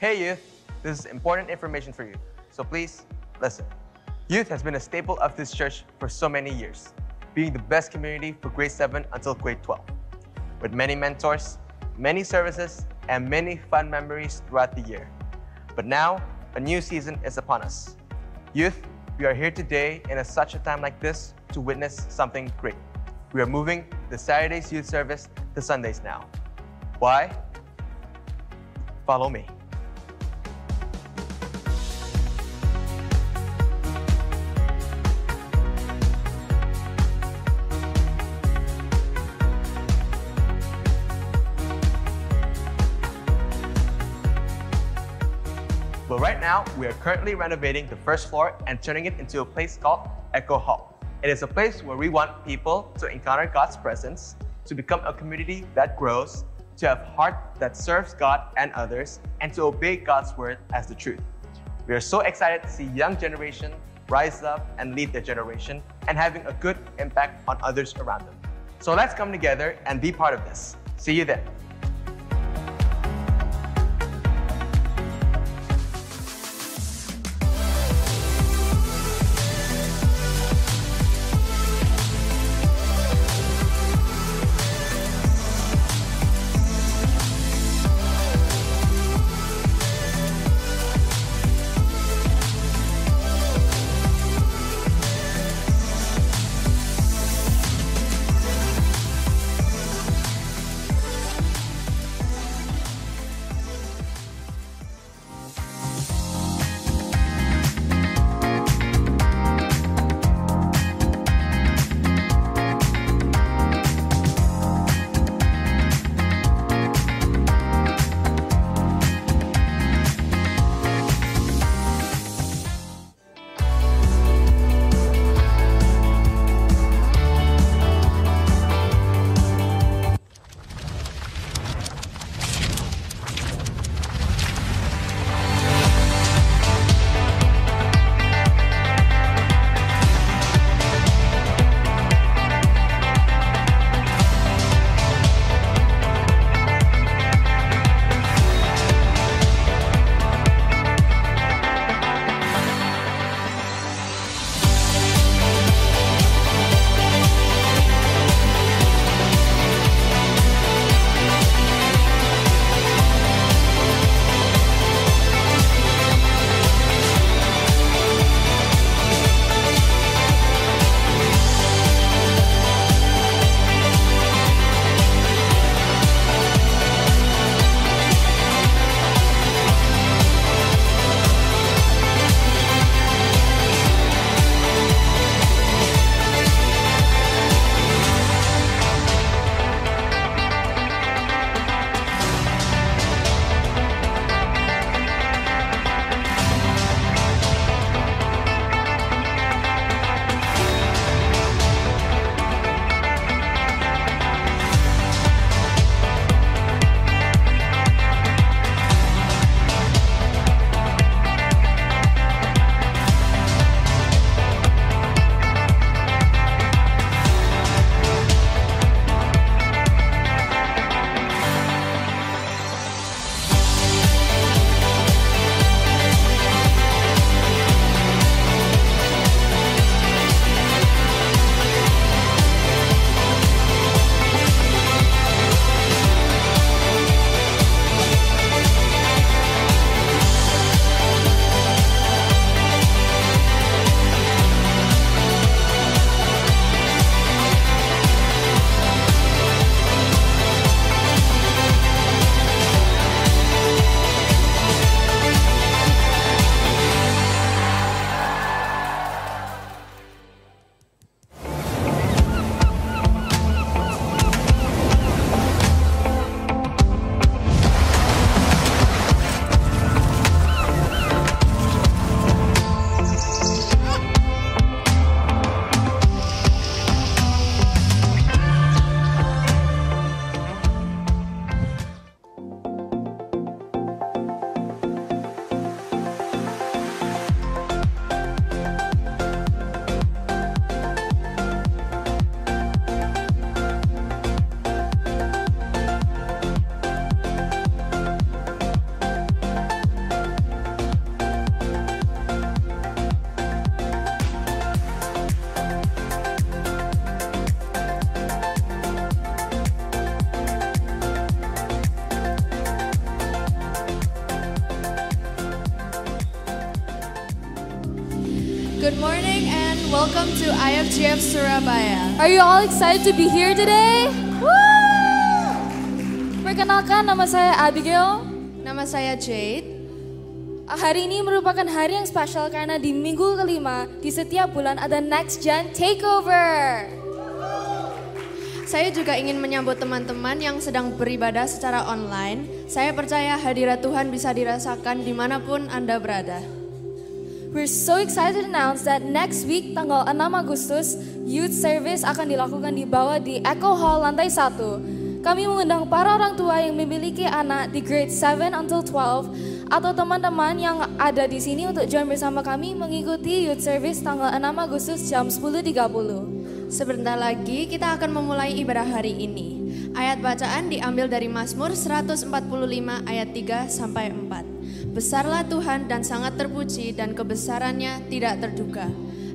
Hey youth, this is important information for you, so please listen. Youth has been a staple of this church for so many years, being the best community for grade 7 until grade 12, with many mentors, many services, and many fun memories throughout the year. But now, a new season is upon us. Youth, we are here today in such a time like this to witness something great. We are moving the Saturday's youth service to Sundays now. Why? Follow me. Well, right now, we are currently renovating the first floor and turning it into a place called Echo Hall. It is a place where we want people to encounter God's presence, to become a community that grows, to have heart that serves God and others, and to obey God's word as the truth. We are so excited to see young generation rise up and lead their generation and having a good impact on others around them. So let's come together and be part of this. See you then. Good morning and welcome to IFGF Surabaya. Are you all excited to be here today? Woo! Perkenalkan, nama saya Abigail. Nama saya Jade. Hari ini merupakan hari yang spesial karena di minggu kelima di setiap bulan ada Next Gen Takeover. Saya juga ingin menyambut teman-teman yang sedang beribadah secara online. Saya percaya hadirat Tuhan bisa dirasakan dimanapun Anda berada. We're so excited to announce that next week, tanggal 6 Agustus, youth service akan dilakukan di bawah di Echo Hall lantai 1. Kami mengundang para orang tua yang memiliki anak di grade 7 until 12 atau teman-teman yang ada di sini untuk join bersama kami mengikuti youth service tanggal 6 Agustus jam 10.30. Sebentar lagi kita akan memulai ibadah hari ini. Ayat bacaan diambil dari Mazmur 145 ayat 3 sampai 4. Besarlah Tuhan dan sangat terpuji dan kebesarannya tidak terduga.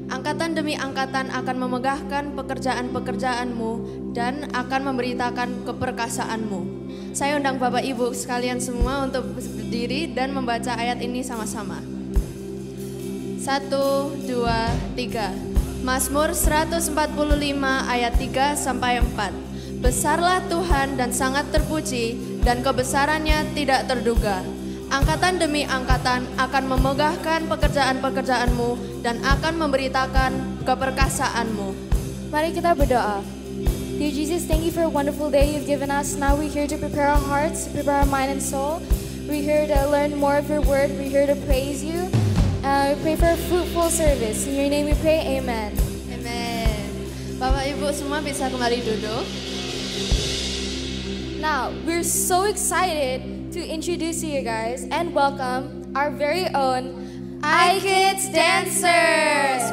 Angkatan demi angkatan akan memegahkan pekerjaan-pekerjaanmu dan akan memberitakan keperkasaanmu. Saya undang Bapak Ibu sekalian semua untuk berdiri dan membaca ayat ini sama-sama. 1, 2, 3. Mazmur 145 ayat 3 sampai 4. Besarlah Tuhan dan sangat terpuji dan kebesarannya tidak terduga. Angkatan demi angkatan akan memegahkan pekerjaan-pekerjaanmu dan akan memberitakan keperkasaanmu. Mari kita berdoa. Dear Jesus, thank you for a wonderful day you've given us. Now we're here to prepare our hearts, prepare our mind and soul. We're here to learn more of your word. We're here to praise you. We pray for a fruitful service. In your name we pray, amen. Amen. Bapak Ibu semua bisa kembali duduk. Now, we're so excited to introduce you guys and welcome our very own iKids dancers.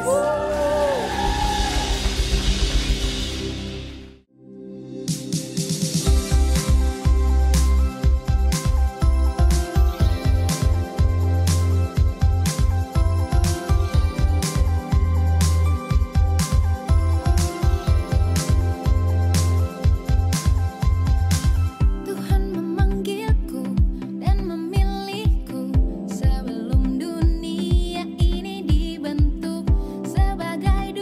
Sebelum dunia ini dibentuk sebagai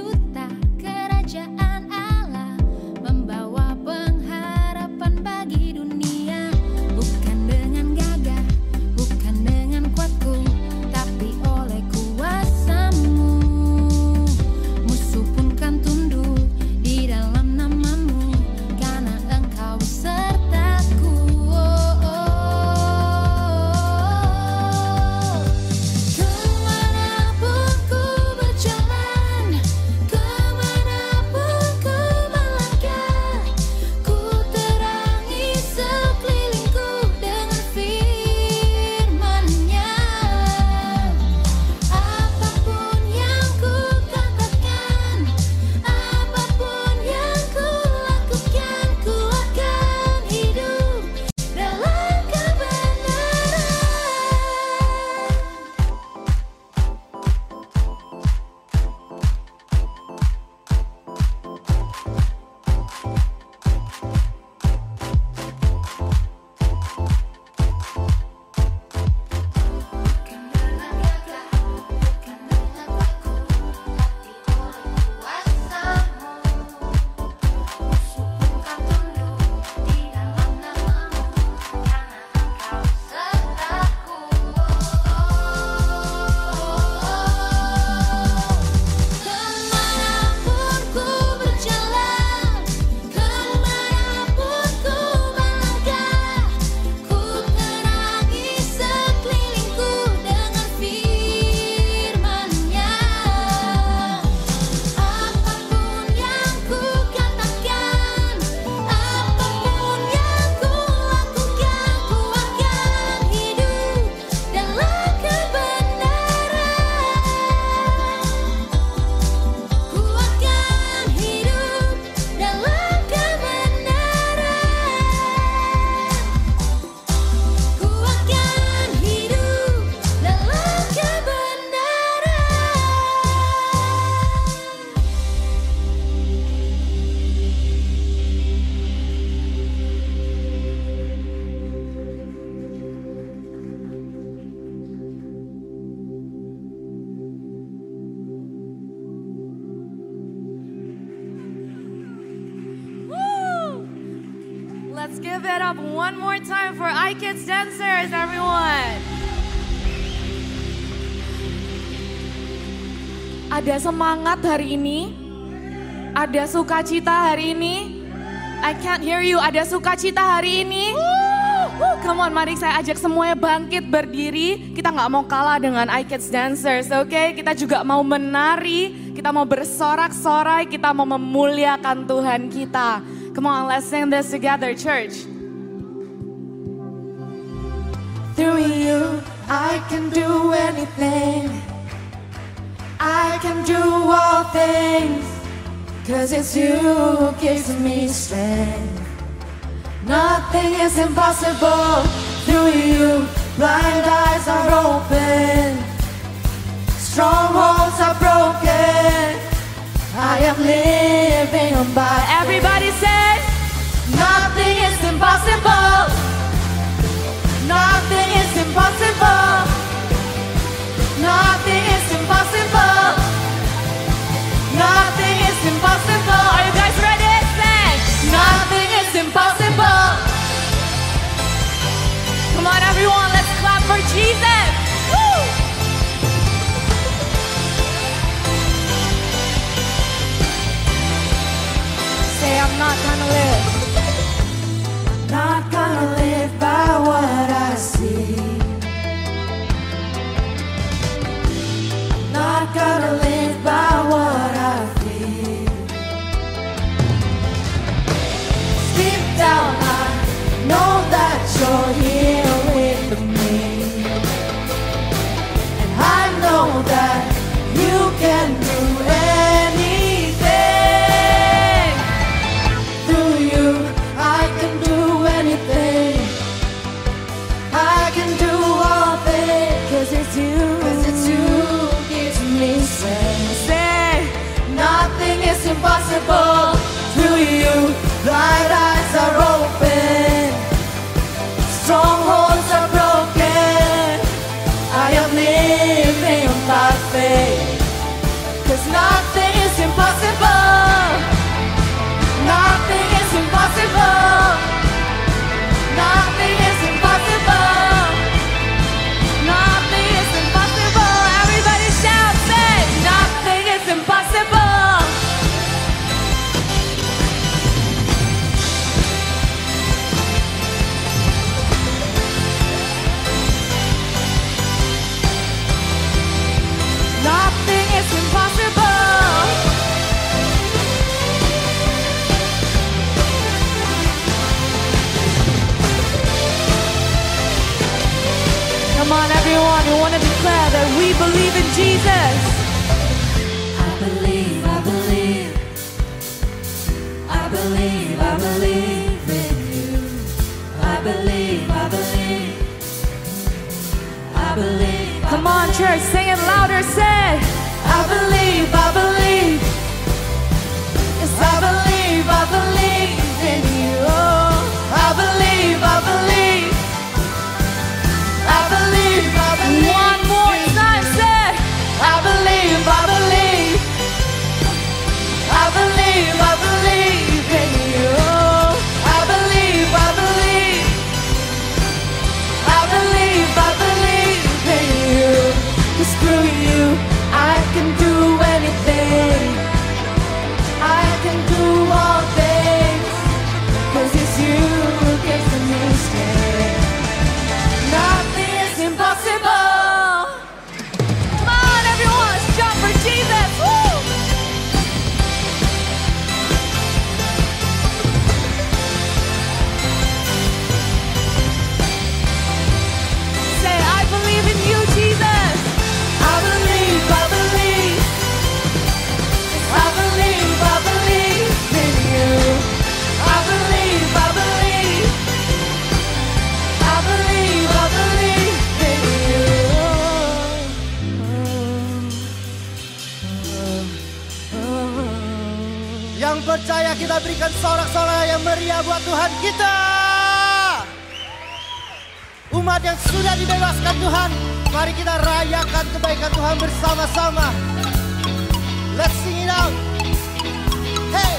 Let's give it up one more time for iKids dancers, everyone. Ada semangat hari ini? Ada sukacita hari ini? I can't hear you. Ada sukacita hari ini? Come on, mari saya ajak semuanya bangkit berdiri. Kita nggak mau kalah dengan iKids dancers, oke? Kita juga mau menari, kita mau bersorak-sorai, kita mau memuliakan Tuhan kita. Come on, let's sing this together, church. Through you, I can do anything. I can do all things, 'cause it's you who gives me strength. Nothing is impossible. Through you, blind eyes are open, strongholds are broken. I am living by. Everybody say, nothing is impossible. Nothing is impossible. Nothing is impossible. Nothing is impossible. Are you guys ready? Say, nothing is impossible. Come on, everyone, let's clap for Jesus. Woo! Say, I'm not gonna live. Not gonna live by what I see. Not gonna live by what I feel. Deep down I know that you're here with me, and I know that you can do anything. Through you I can do anything. I can do all things, 'cause it's you. Say, nothing is impossible. Through you, blind eyes are open, strongholds are broken. I am living by faith, 'cause nothing is impossible. Nothing is impossible. Nothing is impossible. Nothing is impossible. Everybody shout, say, nothing is impossible. Nothing is impossible. Come on, everyone, we want to declare that we believe in Jesus. I believe, I believe. I believe, I believe in you. I believe, I believe. I believe. Come on, church, sing it louder, say, I believe, I believe. Yes, I believe in you. I believe, I believe. I believe, I believe. One more time, say, I believe, I believe. I believe, I believe in you. I believe, I believe. I believe, I believe in you. 'Cause through you, I can do anything. I can do all things, 'cause it's you who gives me strength. Nothing is impossible. Come on, everyone, let's jump for Jesus. Woo! Say, I believe in you, Jesus. I believe, I believe. I believe, I believe in you. I believe, I believe. I believe, I believe in you. Yang percaya kita berikan sorak-sorai yang meriah buat Tuhan kita. Umat yang sudah dibebaskan Tuhan, mari kita rayakan kebaikan Tuhan bersama-sama. Let's sing it out. Hey!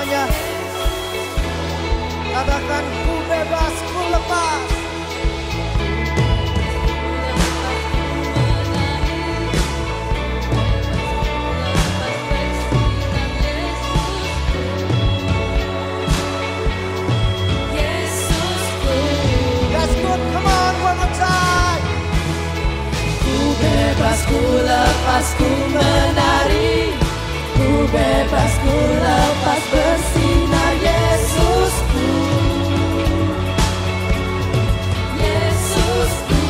semuanya. Katakan ku bebas, ku lepas. That's good, come on, one more time. Ku bebas, ku lepas, ku menari. Ku bebas, ku lepas, bersinar Yesusku. Yesusku.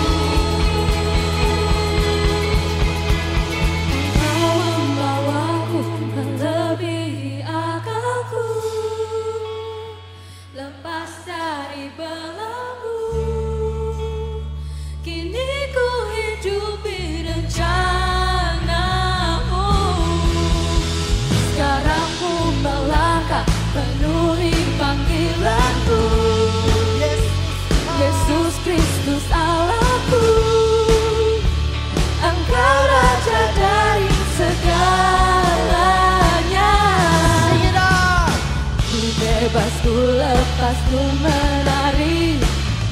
Kau membawaku melebihi akalku. Lepas dari belenggu, kini ku hidupi rencanamu. Sekarang ku melangkah penuhi panggilanku. Yesus Kristus Allahku, Engkau Raja dari segalanya. Sing it out. Ku bebas, ku lepas, ku menari.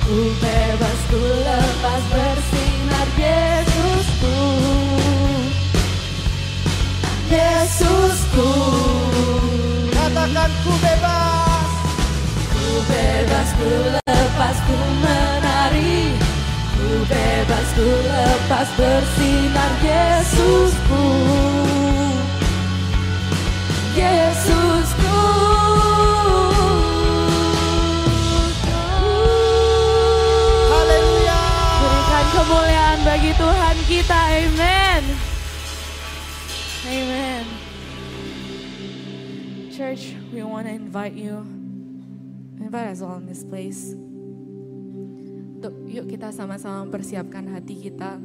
Ku bebas, ku lepas, bersinar Yesusku. Yesusku. Katakan ku bebas. Ku bebas, ku lepas, ku menari. Ku bebas, ku lepas, bersinar Yesusku. Yesusku. Haleluya. Berikan kemuliaan bagi Tuhan kita, amen. Amen. Church, we want to invite us all in this place. Yuk kita sama-sama mempersiapkan hati kita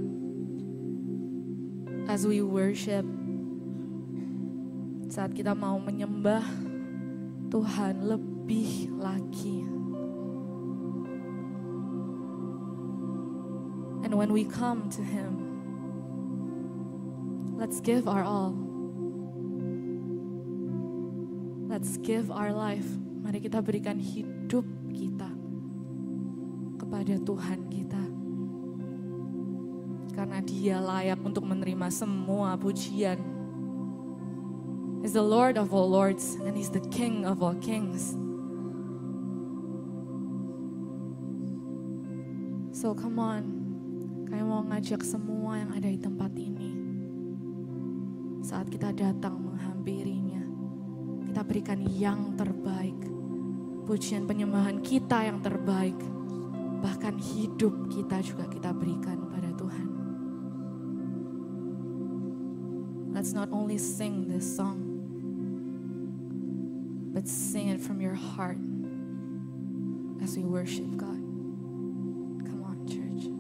as we worship. Saat kita mau menyembah Tuhan lebih lagi. And when we come to Him, let's give our all. Let's give our life. Mari kita berikan hidup kita kepada Tuhan kita. Karena Dia layak untuk menerima semua pujian. He's the Lord of all lords and He's the King of all kings. So come on, kami mau ngajak semua yang ada di tempat ini. Saat kita datang menghampirinya, kita berikan yang terbaik. Pujian penyembahan kita yang terbaik. Bahkan hidup kita juga kita berikan pada Tuhan. Let's not only sing this song, but sing it from your heart as we worship God. Come on, church.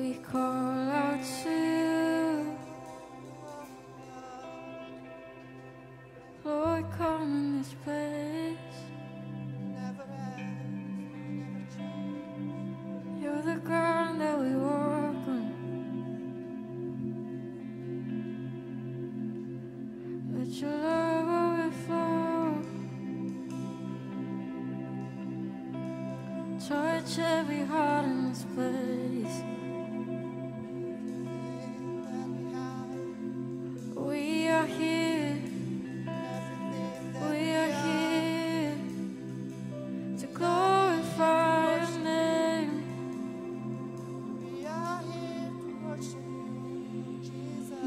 we call out to you. Lord, come in this place. You're the ground that we walk on. Let your love overflow. Touch every heart in this place. We are here. We are here to glorify your name. We are here to worship you, Jesus.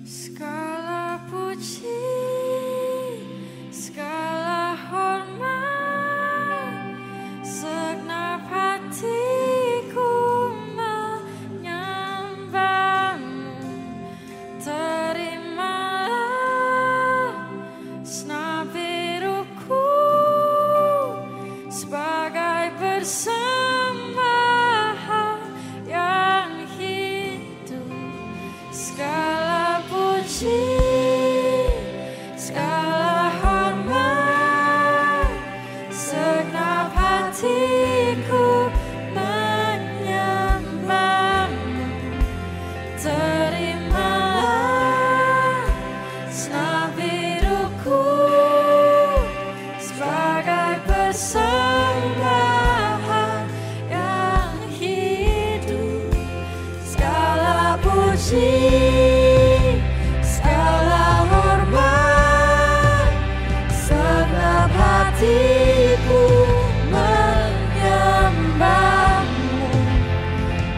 Segala puji, segala hormat, segenap hatiku menyembahmu. Terimalah segenap hidupku sebagai persembahan yang hidup. Segala puji, segala hormat, segenap hatiku menyembahmu. Terimalah segenap hidupku sebagai persembahan yang hidup. Segala puji, segala hormat, segenap hatiku menyembahmu.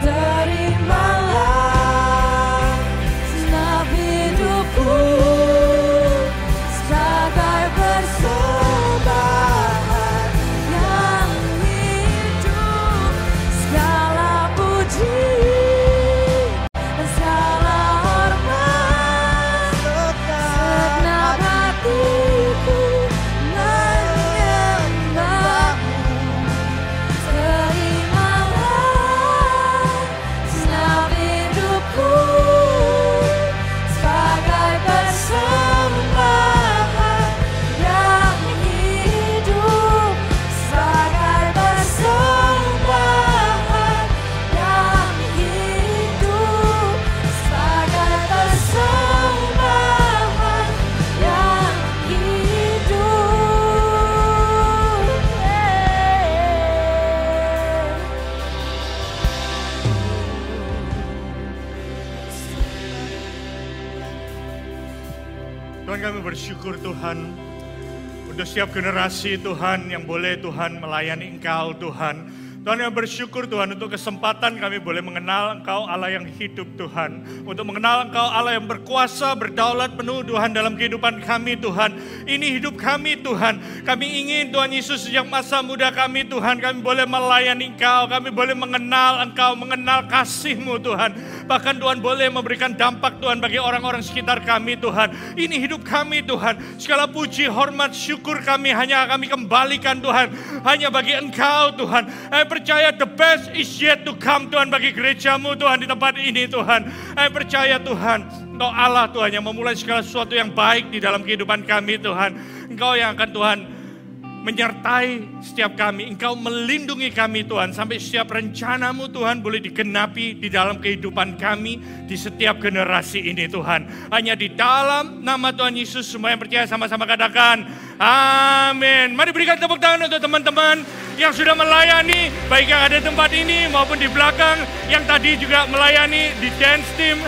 Terimalah segenap hidupku sebagai persembahan yang hidup. Segala puji, segala hormat, segenap hatiku menyembahmu. Terimalah segenap hidupku sebagai persembahan yang hidup. Sebagai persembahan yang hidup. Sebagai persembahan yang Tuhan, kami bersyukur Tuhan untuk setiap generasi Tuhan yang boleh Tuhan melayani Engkau Tuhan. Tuhan, kami bersyukur Tuhan untuk kesempatan kami boleh mengenal Engkau Allah yang hidup Tuhan. Untuk mengenal Engkau Allah yang berkuasa, berdaulat penuh Tuhan dalam kehidupan kami Tuhan. Ini hidup kami Tuhan. Kami ingin Tuhan Yesus sejak masa muda kami Tuhan. Kami boleh melayani Engkau, kami boleh mengenal Engkau, mengenal kasih-Mu Tuhan. Bahkan Tuhan boleh memberikan dampak Tuhan bagi orang-orang sekitar kami Tuhan. Ini hidup kami Tuhan. Segala puji, hormat, syukur kami hanya kami kembalikan Tuhan. Hanya bagi Engkau Tuhan. Saya percaya the best is yet to come Tuhan bagi gereja-Mu Tuhan di tempat ini Tuhan. Saya percaya Tuhan, Engkau Allah Tuhan yang memulai segala sesuatu yang baik di dalam kehidupan kami Tuhan. Engkau yang akan Tuhan menyertai setiap kami. Engkau melindungi kami Tuhan. Sampai setiap rencana-Mu Tuhan boleh digenapi di dalam kehidupan kami. Di setiap generasi ini Tuhan. Hanya di dalam nama Tuhan Yesus semua yang percaya sama-sama katakan amin. Mari berikan tepuk tangan untuk teman-teman yang sudah melayani. Baik yang ada di tempat ini maupun di belakang. Yang tadi juga melayani di dance team.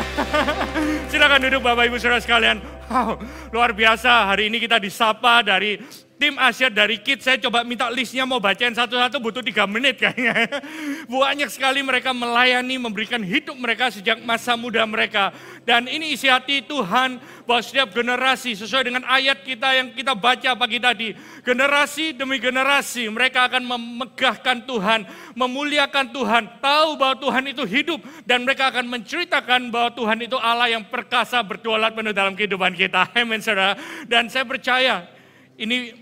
Silakan duduk Bapak Ibu Saudara sekalian. Wow, luar biasa. Hari ini kita disapa dari Tim Asia dari Kids, saya coba minta listnya mau bacain satu-satu butuh 3 menit kayaknya. Banyak sekali mereka melayani, memberikan hidup mereka sejak masa muda mereka. Dan ini isi hati Tuhan bahwa setiap generasi sesuai dengan ayat kita yang kita baca pagi tadi. Generasi demi generasi mereka akan memegahkan Tuhan, memuliakan Tuhan, tahu bahwa Tuhan itu hidup. Dan mereka akan menceritakan bahwa Tuhan itu Allah yang perkasa bertualat penuh dalam kehidupan kita. Amin, saudara. Dan saya percaya ini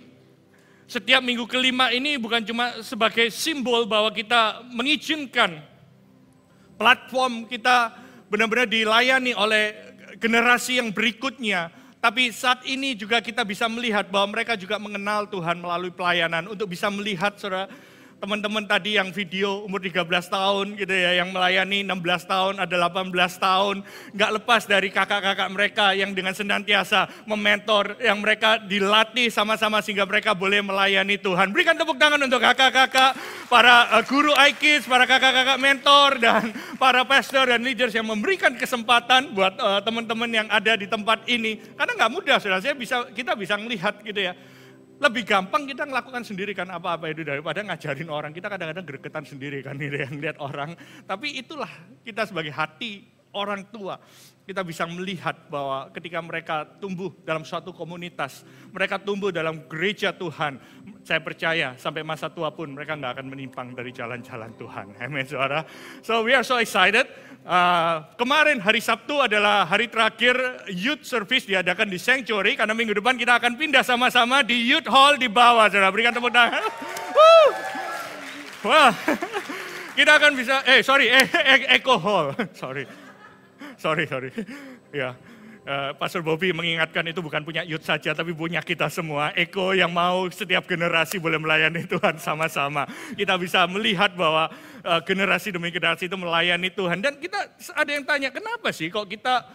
setiap minggu kelima ini bukan cuma sebagai simbol bahwa kita mengizinkan platform kita benar-benar dilayani oleh generasi yang berikutnya. Tapi saat ini juga kita bisa melihat bahwa mereka juga mengenal Tuhan melalui pelayanan. Untuk bisa melihat saudara, teman-teman tadi yang video umur 13 tahun gitu ya, yang melayani 16 tahun, ada 18 tahun. Nggak lepas dari kakak-kakak mereka yang dengan senantiasa mementor, yang mereka dilatih sama-sama sehingga mereka boleh melayani Tuhan. Berikan tepuk tangan untuk kakak-kakak, para guru iKids, para kakak-kakak mentor, dan para pastor dan leaders yang memberikan kesempatan buat teman-teman yang ada di tempat ini. Karena nggak mudah, saudara, kita bisa melihat gitu ya. Lebih gampang kita melakukan sendiri kan apa-apa itu daripada ngajarin orang. Kita kadang-kadang gregetan sendiri kan ini yang lihat orang. Tapi itulah kita sebagai hati orang tua. Kita bisa melihat bahwa ketika mereka tumbuh dalam suatu komunitas, mereka tumbuh dalam gereja Tuhan, saya percaya sampai masa tua pun mereka nggak akan menyimpang dari jalan-jalan Tuhan. Amen, saudara. So we are so excited. Kemarin hari Sabtu adalah hari terakhir youth service diadakan di Sanctuary, karena minggu depan kita akan pindah sama-sama di youth hall di bawah. Saudara, berikan tepuk tangan. Wah, kita akan bisa, Echo Hall, sorry. Ya, Pastor Bobby mengingatkan itu bukan punya youth saja, tapi punya kita semua. Eko yang mau setiap generasi boleh melayani Tuhan sama-sama. Kita bisa melihat bahwa generasi demi generasi itu melayani Tuhan. Dan kita ada yang tanya, kenapa sih kok kita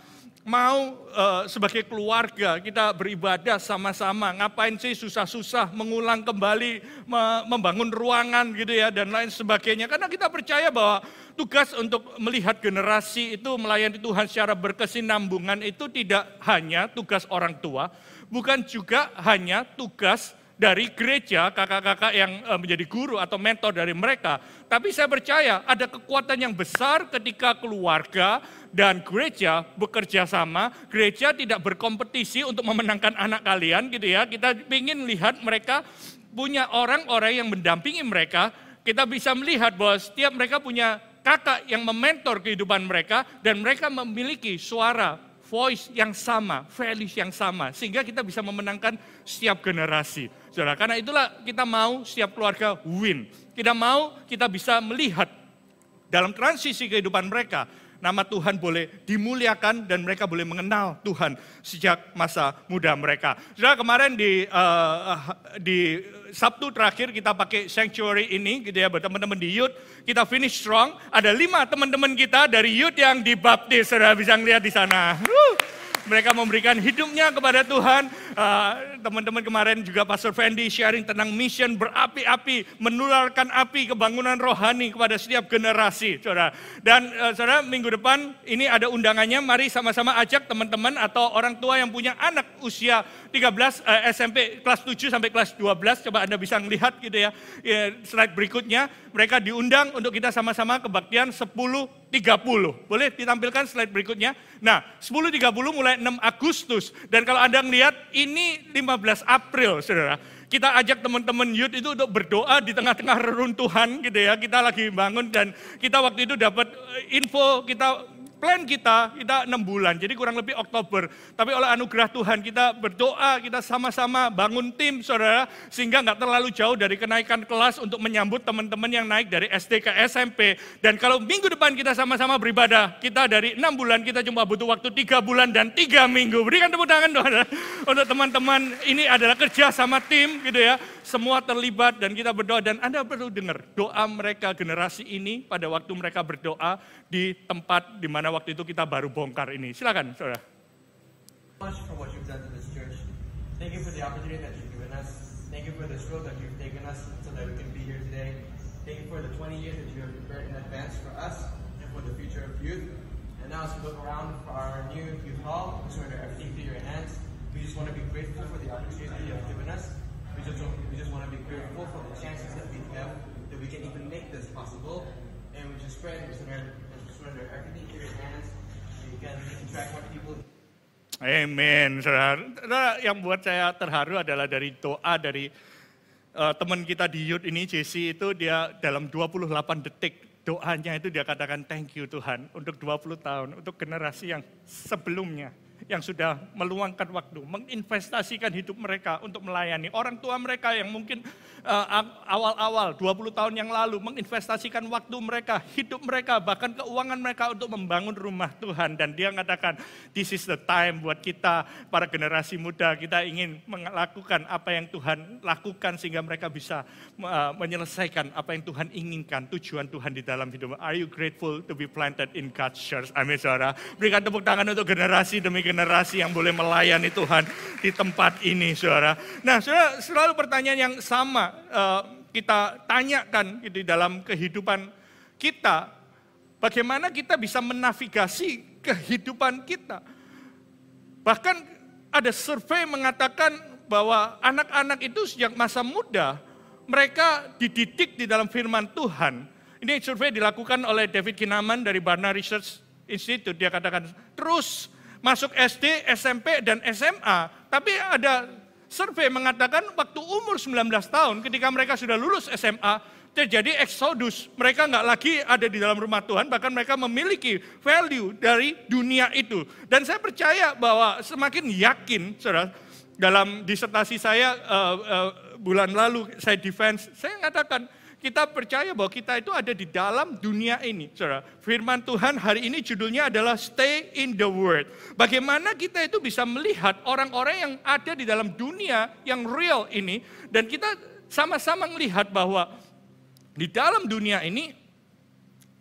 mau sebagai keluarga kita beribadah sama-sama, ngapain sih susah-susah mengulang kembali, membangun ruangan gitu ya dan lain sebagainya. Karena kita percaya bahwa tugas untuk melihat generasi itu melayani Tuhan secara berkesinambungan itu tidak hanya tugas orang tua, bukan juga hanya tugas dari gereja, kakak-kakak yang menjadi guru atau mentor dari mereka. Tapi saya percaya ada kekuatan yang besar ketika keluarga dan gereja bekerja sama. Gereja tidak berkompetisi untuk memenangkan anak kalian gitu ya. Kita ingin lihat mereka punya orang-orang yang mendampingi mereka. Kita bisa melihat bahwa setiap mereka punya kakak yang mementor kehidupan mereka. Dan mereka memiliki suara, voice yang sama, values yang sama. Sehingga kita bisa memenangkan setiap generasi. Saudara, karena itulah kita mau setiap keluarga win. Kita mau kita bisa melihat dalam transisi kehidupan mereka, nama Tuhan boleh dimuliakan dan mereka boleh mengenal Tuhan sejak masa muda mereka. Saudara, kemarin di Sabtu terakhir kita pakai Sanctuary ini gitu ya, buat teman-teman di youth, kita finish strong. Ada 5 teman-teman kita dari youth yang dibaptis, saudara bisa ngeliat di sana. Mereka memberikan hidupnya kepada Tuhan. Teman-teman kemarin juga Pastor Fendi sharing tentang mission berapi-api, menularkan api kebangunan rohani kepada setiap generasi, saudara. Dan saudara, minggu depan ini ada undangannya. Mari sama-sama ajak teman-teman atau orang tua yang punya anak usia 13 SMP kelas 7 sampai kelas 12. Coba Anda bisa melihat gitu ya, slide berikutnya. Mereka diundang untuk kita sama-sama kebaktian 10.30. Boleh ditampilkan slide berikutnya. Nah, 10.30 mulai 6 Agustus. Dan kalau Anda melihat ini 15 April, saudara. Kita ajak teman-teman youth itu untuk berdoa di tengah-tengah reruntuhan gitu ya. Kita lagi bangun dan kita waktu itu dapat info, plan kita 6 bulan, jadi kurang lebih Oktober. Tapi oleh anugerah Tuhan kita berdoa, kita sama-sama bangun tim, saudara, sehingga nggak terlalu jauh dari kenaikan kelas untuk menyambut teman-teman yang naik dari SD ke SMP. Dan kalau minggu depan kita sama-sama beribadah, kita dari 6 bulan kita cuma butuh waktu 3 bulan dan 3 minggu. Berikan tepuk tangan saudara untuk teman-teman. Ini adalah kerja sama tim gitu ya. Semua terlibat dan kita berdoa, dan Anda perlu dengar doa mereka generasi ini pada waktu mereka berdoa di tempat di mana waktu itu kita baru bongkar ini. Silakan, saudara. Much for what you've done to this church. Thank you for the opportunity that you've given us. Thank you for this road that you've taken us so that we can be here today. Thank you for the 20 years that you have prepared in advance for us and for the future of youth. And now as we look around for our new youth hall, we surrender everything to your hands. We just want to be grateful for the opportunity you have given us. we just want to be grateful for the chances that we have, that we can even make this possible. And we just pray and we surrender everything to your hands. You can track more people. Amen, saudara. Yang buat saya terharu adalah dari doa dari teman kita di youth ini, Jesse, itu dia dalam 28 detik doanya itu dia katakan thank you Tuhan untuk 20 tahun, untuk generasi yang sebelumnya, yang sudah meluangkan waktu, menginvestasikan hidup mereka untuk melayani orang tua mereka yang mungkin awal-awal 20 tahun yang lalu menginvestasikan waktu mereka, hidup mereka, bahkan keuangan mereka untuk membangun rumah Tuhan. Dan dia mengatakan, this is the time buat kita, para generasi muda, kita ingin melakukan apa yang Tuhan lakukan sehingga mereka bisa menyelesaikan apa yang Tuhan inginkan, tujuan Tuhan di dalam hidup. Are you grateful to be planted in God's church? Amin, saudara. Berikan tepuk tangan untuk generasi demi generasi yang boleh melayani Tuhan di tempat ini, saudara. Nah, saudara, selalu pertanyaan yang sama kita tanyakan di dalam kehidupan kita. Bagaimana kita bisa menavigasi kehidupan kita? Bahkan ada survei mengatakan bahwa anak-anak itu sejak masa muda, mereka dididik di dalam firman Tuhan. Ini survei dilakukan oleh David Kinnaman dari Barna Research Institute. Dia katakan terus masuk SD, SMP, dan SMA. Tapi ada survei mengatakan waktu umur 19 tahun ketika mereka sudah lulus SMA, terjadi eksodus. Mereka nggak lagi ada di dalam rumah Tuhan, bahkan mereka memiliki value dari dunia itu. Dan saya percaya bahwa semakin yakin, saudara, dalam disertasi saya bulan lalu, saya defense, saya mengatakan, kita percaya bahwa kita itu ada di dalam dunia ini, saudara. Firman Tuhan hari ini judulnya adalah Stay in the Word. Bagaimana kita itu bisa melihat orang-orang yang ada di dalam dunia yang real ini, dan kita sama-sama melihat bahwa di dalam dunia ini,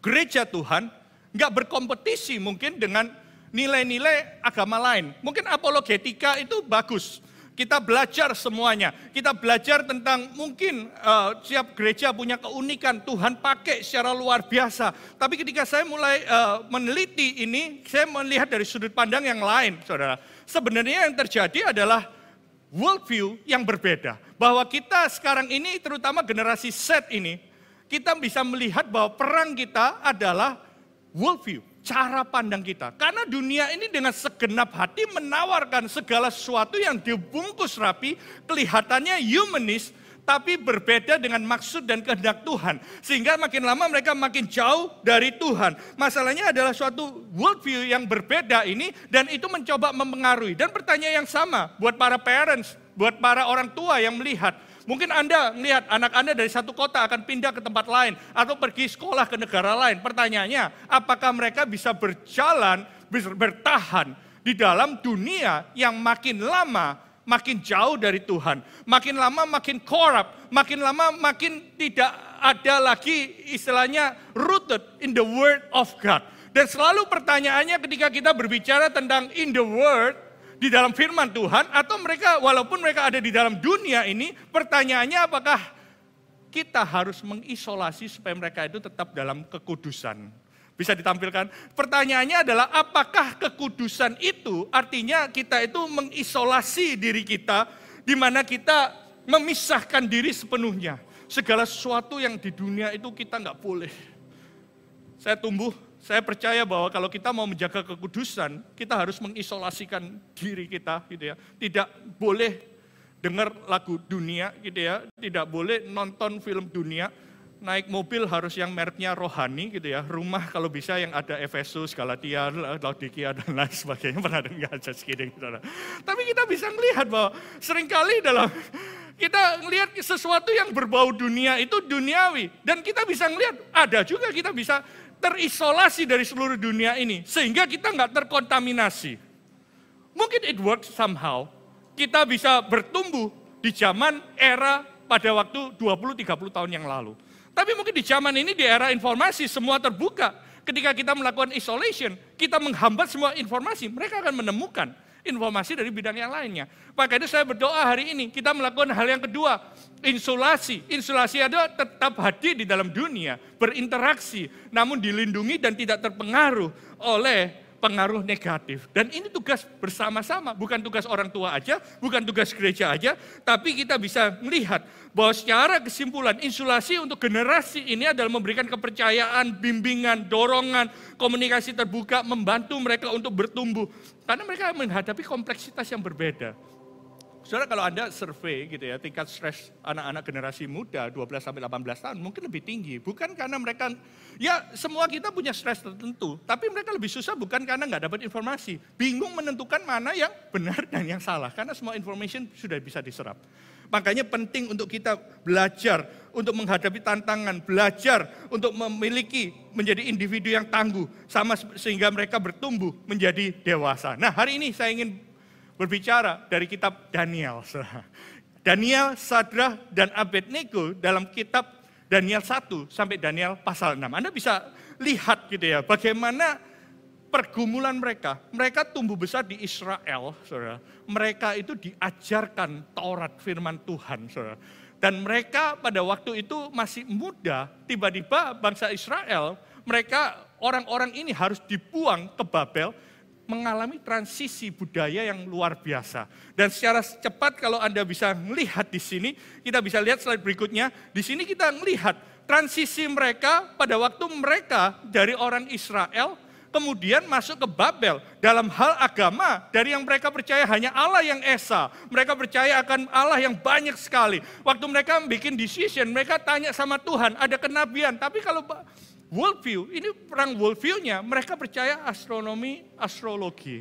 gereja Tuhan nggak berkompetisi mungkin dengan nilai-nilai agama lain. Mungkin apologetika itu bagus. Kita belajar semuanya, kita belajar tentang mungkin setiap gereja punya keunikan, Tuhan pakai secara luar biasa. Tapi ketika saya mulai meneliti ini, saya melihat dari sudut pandang yang lain, saudara. Sebenarnya yang terjadi adalah worldview yang berbeda. Bahwa kita sekarang ini, terutama generasi Z ini, kita bisa melihat bahwa perang kita adalah worldview. Cara pandang kita. Karena dunia ini dengan segenap hati menawarkan segala sesuatu yang dibungkus rapi, kelihatannya humanis, tapi berbeda dengan maksud dan kehendak Tuhan. Sehingga makin lama mereka makin jauh dari Tuhan. Masalahnya adalah suatu worldview yang berbeda ini, dan itu mencoba mempengaruhi. Dan pertanyaan yang sama buat para parents, buat para orang tua yang melihat. Mungkin Anda melihat anak Anda dari satu kota akan pindah ke tempat lain atau pergi sekolah ke negara lain. Pertanyaannya, apakah mereka bisa berjalan, bertahan di dalam dunia yang makin lama makin jauh dari Tuhan. Makin lama makin corrupt, makin lama makin tidak ada lagi istilahnya rooted in the word of God. Dan selalu pertanyaannya ketika kita berbicara tentang in the word, di dalam firman Tuhan, atau mereka walaupun mereka ada di dalam dunia ini, pertanyaannya apakah kita harus mengisolasi supaya mereka itu tetap dalam kekudusan. Bisa ditampilkan? Pertanyaannya adalah apakah kekudusan itu artinya kita itu mengisolasi diri kita, di mana kita memisahkan diri sepenuhnya. Segala sesuatu yang di dunia itu kita nggak boleh. Saya percaya bahwa kalau kita mau menjaga kekudusan, kita harus mengisolasikan diri kita, gitu ya. Tidak boleh dengar lagu dunia, gitu ya. Tidak boleh nonton film dunia. Naik mobil harus yang mereknya rohani, gitu ya. Rumah kalau bisa yang ada Efesus, Galatia, Laodikia, dan lain sebagainya. Pernah dengar, just kidding, saudara. Tapi kita bisa melihat bahwa seringkali dalam kita melihat sesuatu yang berbau dunia itu duniawi. Dan kita bisa melihat, ada juga kita bisa terisolasi dari seluruh dunia ini, sehingga kita nggak terkontaminasi. Mungkin it works somehow, kita bisa bertumbuh di zaman era pada waktu 20-30 tahun yang lalu. Tapi mungkin di zaman ini, di era informasi, semua terbuka. Ketika kita melakukan isolation, kita menghambat semua informasi, mereka akan menemukan informasi dari bidang yang lainnya. Maka itu saya berdoa hari ini, kita melakukan hal yang kedua, insulasi. Insulasi adalah tetap hadir di dalam dunia, berinteraksi, namun dilindungi dan tidak terpengaruh oleh pengaruh negatif. Dan ini tugas bersama-sama, bukan tugas orang tua aja, bukan tugas gereja aja, tapi kita bisa melihat bahwa secara kesimpulan insulasi untuk generasi ini adalah memberikan kepercayaan, bimbingan, dorongan, komunikasi terbuka, membantu mereka untuk bertumbuh. Karena mereka menghadapi kompleksitas yang berbeda. Saudara, kalau Anda survei gitu ya, tingkat stres anak-anak generasi muda 12-18 tahun mungkin lebih tinggi. Bukan karena mereka, ya semua kita punya stres tertentu, tapi mereka lebih susah bukan karena nggak dapat informasi. Bingung menentukan mana yang benar dan yang salah, karena semua information sudah bisa diserap. Makanya penting untuk kita belajar untuk menghadapi tantangan, belajar untuk menjadi individu yang tangguh, sehingga mereka bertumbuh menjadi dewasa. Nah, hari ini saya ingin berbicara dari kitab Daniel. Daniel, Sadrah, dan Abednego dalam kitab Daniel 1 sampai Daniel pasal 6. Anda bisa lihat gitu ya, bagaimana pergumulan mereka. Mereka tumbuh besar di Israel, saudara. Mereka itu diajarkan Taurat firman Tuhan, saudara. Dan mereka pada waktu itu masih muda, tiba-tiba bangsa Israel, mereka orang-orang ini harus dibuang ke Babel, mengalami transisi budaya yang luar biasa. Dan secara cepat kalau Anda bisa melihat di sini, kita bisa lihat slide berikutnya. Di sini kita melihat transisi mereka pada waktu mereka dari orang Israel kemudian masuk ke Babel. Dalam hal agama, dari yang mereka percaya hanya Allah yang esa. Mereka percaya akan Allah yang banyak sekali. Waktu mereka bikin decision, mereka tanya sama Tuhan, ada kenabian. Tapi kalau worldview, ini perang worldview-nya, mereka percaya astronomi, astrologi.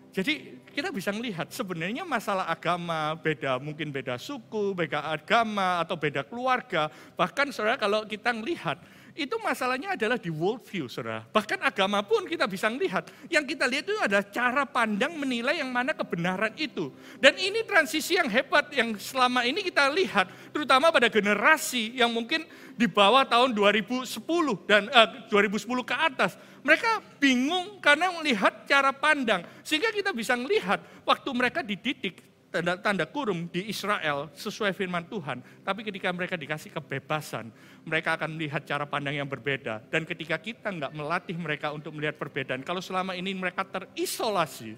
Jadi kita bisa melihat sebenarnya masalah agama, mungkin beda suku, beda agama, atau beda keluarga. Bahkan saudara kalau kita melihat, itu masalahnya adalah di worldview, saudara. Bahkan agama pun kita bisa melihat. Yang kita lihat itu adalah cara pandang menilai yang mana kebenaran itu. Dan ini transisi yang hebat yang selama ini kita lihat, terutama pada generasi yang mungkin di bawah tahun 2010 dan 2010 ke atas. Mereka bingung karena melihat cara pandang. Sehingga kita bisa melihat waktu mereka dididik, tanda kurung di Israel sesuai firman Tuhan. Tapi ketika mereka dikasih kebebasan, mereka akan melihat cara pandang yang berbeda. Dan ketika kita nggak melatih mereka untuk melihat perbedaan, kalau selama ini mereka terisolasi,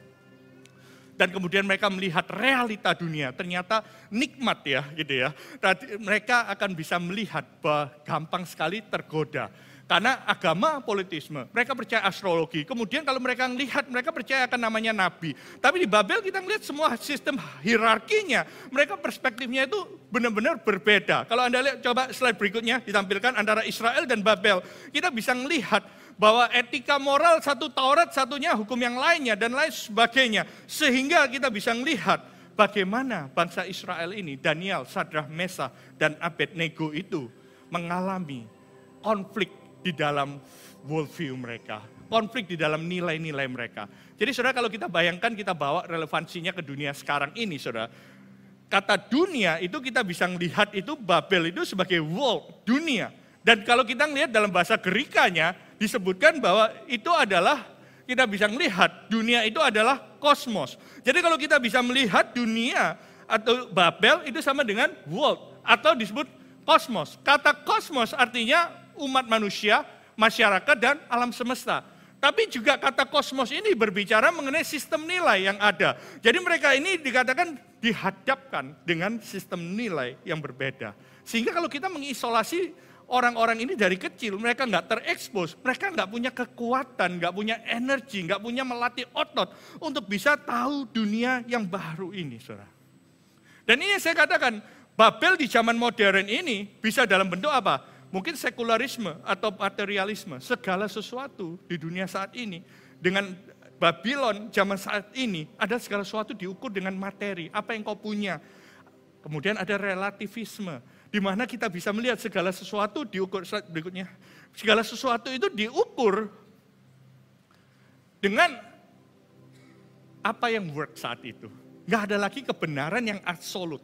dan kemudian mereka melihat realita dunia, ternyata nikmat ya gitu ya. Mereka akan bisa melihat bahwa gampang sekali tergoda. Karena agama politisme, mereka percaya astrologi. Kemudian kalau mereka melihat, mereka percaya akan namanya nabi. Tapi di Babel kita melihat semua sistem hierarkinya, mereka perspektifnya itu benar-benar berbeda. Kalau Anda lihat, coba slide berikutnya ditampilkan antara Israel dan Babel. Kita bisa melihat bahwa etika moral satu Taurat, satunya hukum yang lainnya, dan lain sebagainya. Sehingga kita bisa melihat bagaimana bangsa Israel ini, Daniel, Sadrah, Mesah, dan Abednego itu mengalami konflik di dalam worldview mereka, konflik di dalam nilai-nilai mereka. Jadi saudara, kalau kita bayangkan, kita bawa relevansinya ke dunia sekarang ini, saudara. Kata dunia itu kita bisa melihat itu Babel itu sebagai world, dunia. Dan kalau kita melihat dalam bahasa Gerikanya, disebutkan bahwa itu adalah, kita bisa melihat dunia itu adalah kosmos. Jadi kalau kita bisa melihat dunia atau Babel itu sama dengan world, atau disebut kosmos. Kata kosmos artinya umat manusia, masyarakat, dan alam semesta. Tapi juga kata kosmos ini berbicara mengenai sistem nilai yang ada. Jadi mereka ini dikatakan dihadapkan dengan sistem nilai yang berbeda. Sehingga kalau kita mengisolasi orang-orang ini dari kecil, mereka nggak terekspos, mereka nggak punya kekuatan, nggak punya energi, nggak punya melatih otot untuk bisa tahu dunia yang baru ini, saudara. Dan ini saya katakan, Babel di zaman modern ini bisa dalam bentuk apa? Mungkin sekularisme atau materialisme, segala sesuatu di dunia saat ini. Dengan Babylon zaman saat ini, ada segala sesuatu diukur dengan materi, apa yang kau punya. Kemudian ada relativisme, di mana kita bisa melihat segala sesuatu diukur, slide berikutnya. Segala sesuatu itu diukur dengan apa yang work saat itu. Nggak ada lagi kebenaran yang absolut.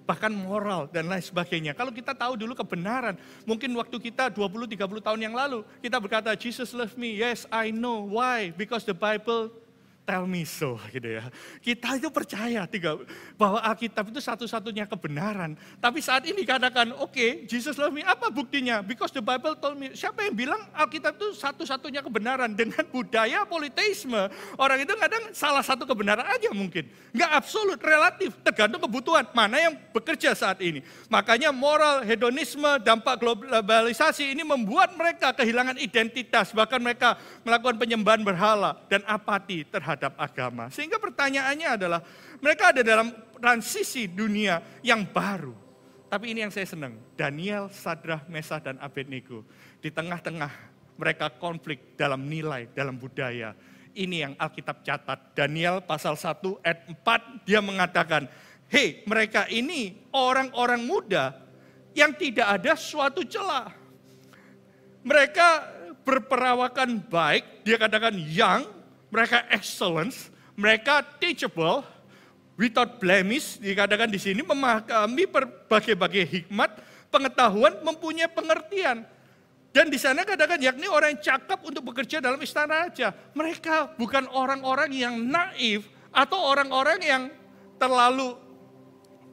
Bahkan moral dan lain sebagainya. Kalau kita tahu dulu kebenaran, mungkin waktu kita 20-30 tahun yang lalu, kita berkata, Jesus love me, yes I know, why? Because the Bible tell me so gitu ya. Kita itu percaya bahwa Alkitab itu satu-satunya kebenaran. Tapi saat ini katakan, oke, Jesus love me, apa buktinya? Because the Bible told me. Siapa yang bilang Alkitab itu satu-satunya kebenaran? Dengan budaya politeisme, orang itu kadang salah satu kebenaran aja mungkin. Enggak absolut, relatif, tergantung kebutuhan. Mana yang bekerja saat ini. Makanya moral, hedonisme, dampak globalisasi ini membuat mereka kehilangan identitas. Bahkan mereka melakukan penyembahan berhala dan apati terhadap agama. Sehingga pertanyaannya adalah, mereka ada dalam transisi dunia yang baru. Tapi ini yang saya senang, Daniel, Sadrah, Mesah, dan Abednego. Di tengah-tengah mereka konflik dalam nilai, dalam budaya. Ini yang Alkitab catat. Daniel pasal 1 ayat 4, dia mengatakan, hei, mereka ini orang-orang muda yang tidak ada suatu celah. Mereka berperawakan baik, dia katakan young, mereka excellence, mereka teachable, without blemish, dikatakan di sini memahami berbagai-bagai hikmat, pengetahuan, mempunyai pengertian. Dan di sana katakan yakni orang yang cakap untuk bekerja dalam istana raja. Mereka bukan orang-orang yang naif atau orang-orang yang terlalu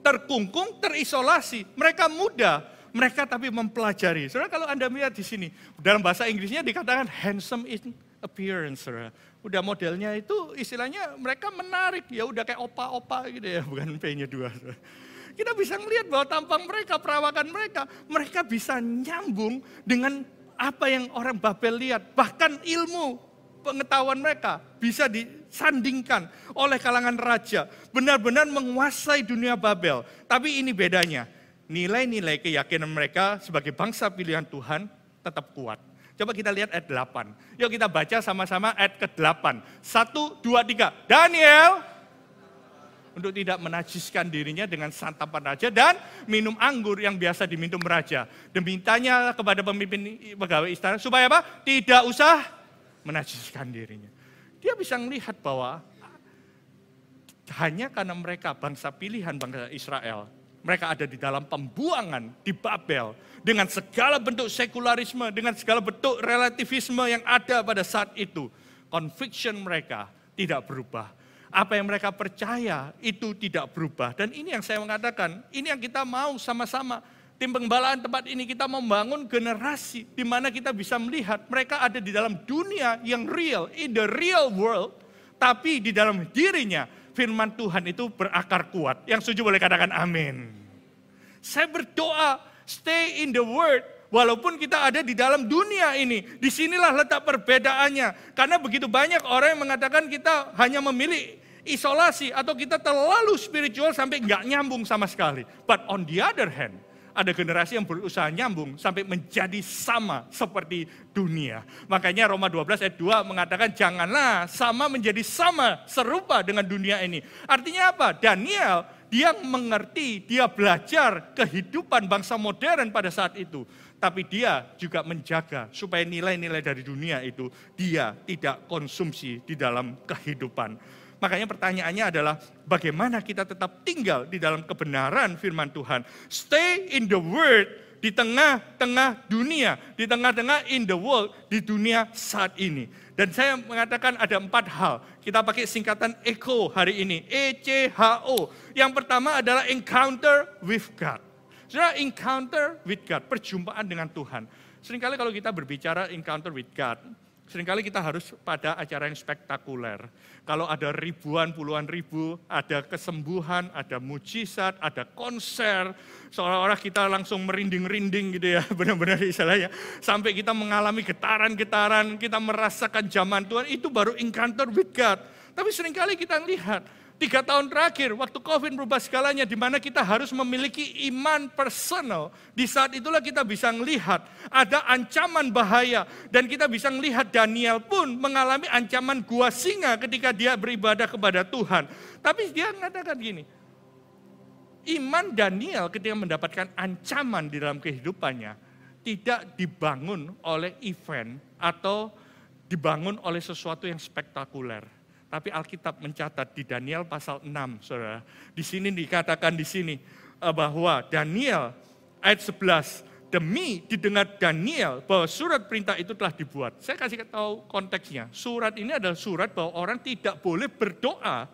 terkungkung, terisolasi. Mereka muda, mereka tapi mempelajari. Saudara, kalau Anda melihat di sini, dalam bahasa Inggrisnya dikatakan handsome in appearance, saudara. Udah modelnya itu istilahnya mereka menarik, ya udah kayak opa-opa gitu ya, bukan P-nya 2. Kita bisa melihat bahwa tampang mereka, perawakan mereka bisa nyambung dengan apa yang orang Babel lihat. Bahkan ilmu pengetahuan mereka bisa disandingkan oleh kalangan raja. Benar-benar menguasai dunia Babel. Tapi ini bedanya, nilai-nilai keyakinan mereka sebagai bangsa pilihan Tuhan tetap kuat. Coba kita lihat ayat 8. Yuk kita baca sama-sama ayat ke-8. 1, 2, 3. Daniel, untuk tidak menajiskan dirinya dengan santapan raja dan minum anggur yang biasa diminum raja. Demintanya kepada pemimpin pegawai istana supaya apa? Tidak usah menajiskan dirinya. Dia bisa melihat bahwa hanya karena mereka bangsa pilihan bangsa Israel, mereka ada di dalam pembuangan di Babel dengan segala bentuk sekularisme, dengan segala bentuk relativisme yang ada pada saat itu. Conviction mereka tidak berubah. Apa yang mereka percaya itu tidak berubah. Dan ini yang saya mengatakan, ini yang kita mau sama-sama. Tim penggembalaan tempat ini kita membangun generasi di mana kita bisa melihat mereka ada di dalam dunia yang real, in the real world. Tapi di dalam dirinya firman Tuhan itu berakar kuat. Yang setuju boleh katakan amin. Saya berdoa, stay in the word. Walaupun kita ada di dalam dunia ini. Disinilah letak perbedaannya. Karena begitu banyak orang yang mengatakan kita hanya memilih isolasi. Atau kita terlalu spiritual sampai nggak nyambung sama sekali. But on the other hand, ada generasi yang berusaha nyambung sampai menjadi sama seperti dunia. Makanya Roma 12 ayat 2 mengatakan janganlah sama menjadi sama serupa dengan dunia ini. Artinya apa? Daniel, dia mengerti, dia belajar kehidupan bangsa modern pada saat itu. Tapi dia juga menjaga supaya nilai-nilai dari dunia itu dia tidak konsumsi di dalam kehidupan. Makanya pertanyaannya adalah bagaimana kita tetap tinggal di dalam kebenaran firman Tuhan. Stay in the word di tengah-tengah dunia, di tengah-tengah in the world, di dunia saat ini. Dan saya mengatakan ada 4 hal. Kita pakai singkatan ECHO hari ini, ECHO. Yang pertama adalah encounter with God. Saudara, encounter with God, perjumpaan dengan Tuhan. Seringkali kalau kita berbicara encounter with God, seringkali kita harus pada acara yang spektakuler. Kalau ada ribuan, puluhan ribu, ada kesembuhan, ada mujizat, ada konser, seolah-olah kita langsung merinding-rinding gitu ya, benar-benar istilahnya. Sampai kita mengalami getaran-getaran, kita merasakan zaman Tuhan, itu baru encounter with God. Tapi seringkali kita lihat, 3 tahun terakhir, waktu COVID berubah segalanya, di mana kita harus memiliki iman personal. Di saat itulah kita bisa melihat ada ancaman bahaya. Dan kita bisa melihat Daniel pun mengalami ancaman gua singa ketika dia beribadah kepada Tuhan. Tapi dia mengatakan gini, iman Daniel ketika mendapatkan ancaman di dalam kehidupannya, tidak dibangun oleh event atau dibangun oleh sesuatu yang spektakuler. Tapi Alkitab mencatat di Daniel pasal 6, saudara. Di sini dikatakan di sini bahwa Daniel ayat 11, demi didengar Daniel bahwa surat perintah itu telah dibuat. Saya kasih tahu konteksnya. Surat ini adalah surat bahwa orang tidak boleh berdoa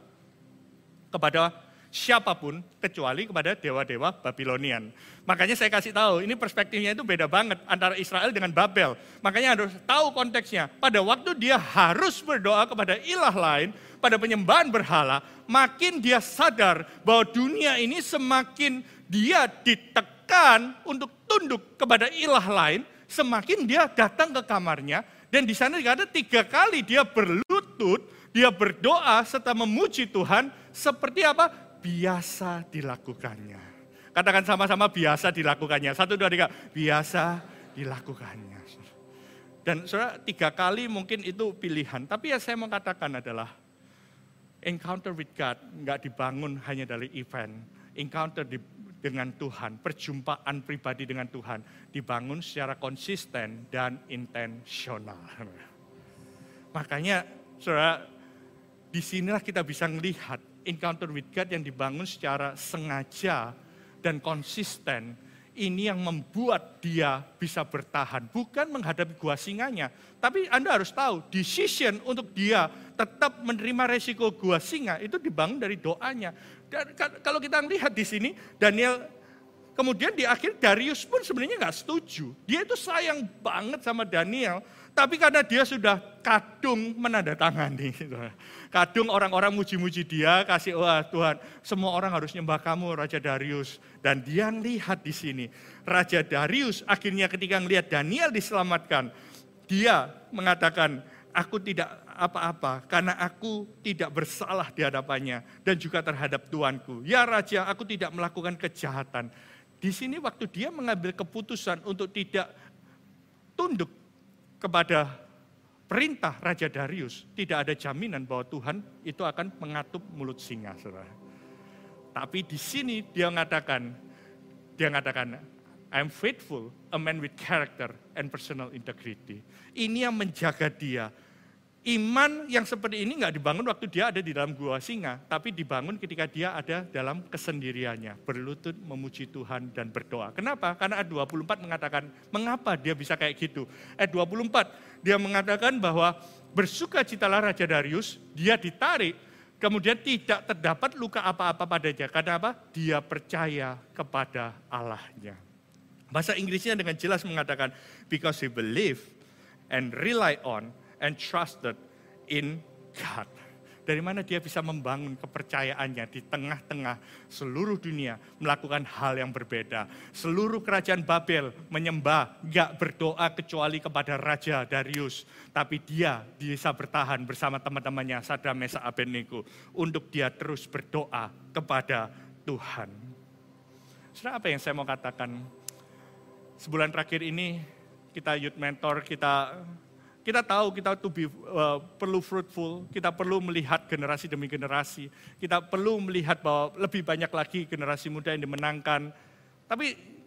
kepada siapapun kecuali kepada dewa-dewa Babilonian. Makanya saya kasih tahu, ini perspektifnya itu beda banget antara Israel dengan Babel. Makanya harus tahu konteksnya. Pada waktu dia harus berdoa kepada ilah lain, pada penyembahan berhala, makin dia sadar bahwa dunia ini semakin dia ditekan untuk tunduk kepada ilah lain, semakin dia datang ke kamarnya, dan di sana ada 3 kali dia berlutut, dia berdoa serta memuji Tuhan, seperti apa? Biasa dilakukannya. Katakan sama-sama biasa dilakukannya. 1, 2, 3, biasa dilakukannya. Dan saudara, 3 kali mungkin itu pilihan, tapi yang saya mau katakan adalah, encounter with God nggak dibangun hanya dari event, encounter dengan Tuhan, perjumpaan pribadi dengan Tuhan, dibangun secara konsisten dan intensional. Makanya, saudara, disinilah kita bisa melihat encounter with God yang dibangun secara sengaja dan konsisten. Ini yang membuat dia bisa bertahan, bukan menghadapi gua singanya. Tapi Anda harus tahu, decision untuk dia tetap menerima resiko gua singa itu dibangun dari doanya. Dan kalau kita lihat di sini, Daniel, kemudian di akhir Darius pun sebenarnya nggak setuju. Dia itu sayang banget sama Daniel, tapi karena dia sudah kadung menandatangani. Kadung orang-orang muji-muji dia, kasih, wah Tuhan, semua orang harus nyembah kamu, Raja Darius. Dan dia lihat di sini, Raja Darius akhirnya ketika melihat Daniel diselamatkan, dia mengatakan, aku tidak apa-apa karena aku tidak bersalah di hadapannya dan juga terhadap Tuanku. Ya Raja, aku tidak melakukan kejahatan. Di sini waktu dia mengambil keputusan untuk tidak tunduk kepada perintah Raja Darius, tidak ada jaminan bahwa Tuhan itu akan mengatup mulut singa, saudara. Tapi di sini dia mengatakan, I'm faithful, a man with character and personal integrity. Ini yang menjaga dia. Iman yang seperti ini nggak dibangun waktu dia ada di dalam gua singa, tapi dibangun ketika dia ada dalam kesendiriannya, berlutut memuji Tuhan dan berdoa. Kenapa? Karena ayat 24 mengatakan, mengapa dia bisa kayak gitu? Ayat 24, dia mengatakan bahwa bersukacitalah Raja Darius, dia ditarik, kemudian tidak terdapat luka apa-apa padanya. Karena apa? Dia percaya kepada Allahnya. Bahasa Inggrisnya dengan jelas mengatakan, because he believed and rely on and trusted in God. Dari mana dia bisa membangun kepercayaannya di tengah-tengah seluruh dunia melakukan hal yang berbeda. Seluruh kerajaan Babel menyembah, gak berdoa kecuali kepada Raja Darius. Tapi dia bisa bertahan bersama teman-temannya, Sadrak, Mesak, Abednego, untuk dia terus berdoa kepada Tuhan. Saudara, apa yang saya mau katakan? Sebulan terakhir ini kita youth mentor, kita tahu kita perlu fruitful, kita perlu melihat generasi demi generasi, kita perlu melihat bahwa lebih banyak lagi generasi muda yang dimenangkan. Tapi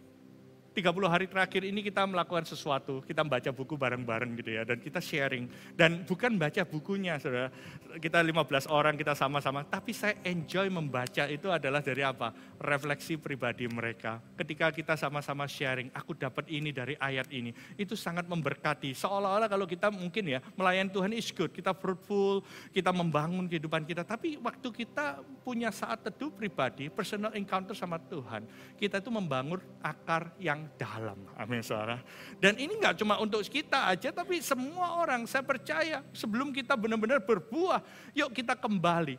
30 hari terakhir ini kita melakukan sesuatu, kita membaca buku bareng-bareng gitu ya, dan kita sharing. Dan bukan baca bukunya, saudara, kita 15 orang, kita sama-sama, tapi saya enjoy membaca itu adalah dari apa? Refleksi pribadi mereka. Ketika kita sama-sama sharing, aku dapat ini dari ayat ini, itu sangat memberkati. Seolah-olah kalau kita mungkin ya, melayani Tuhan is good, kita fruitful, kita membangun kehidupan kita, tapi waktu kita punya saat teduh pribadi, personal encounter sama Tuhan, kita itu membangun akar yang dalam, amin saudara. Dan ini nggak cuma untuk kita aja, tapi semua orang, saya percaya sebelum kita benar-benar berbuah, yuk kita kembali,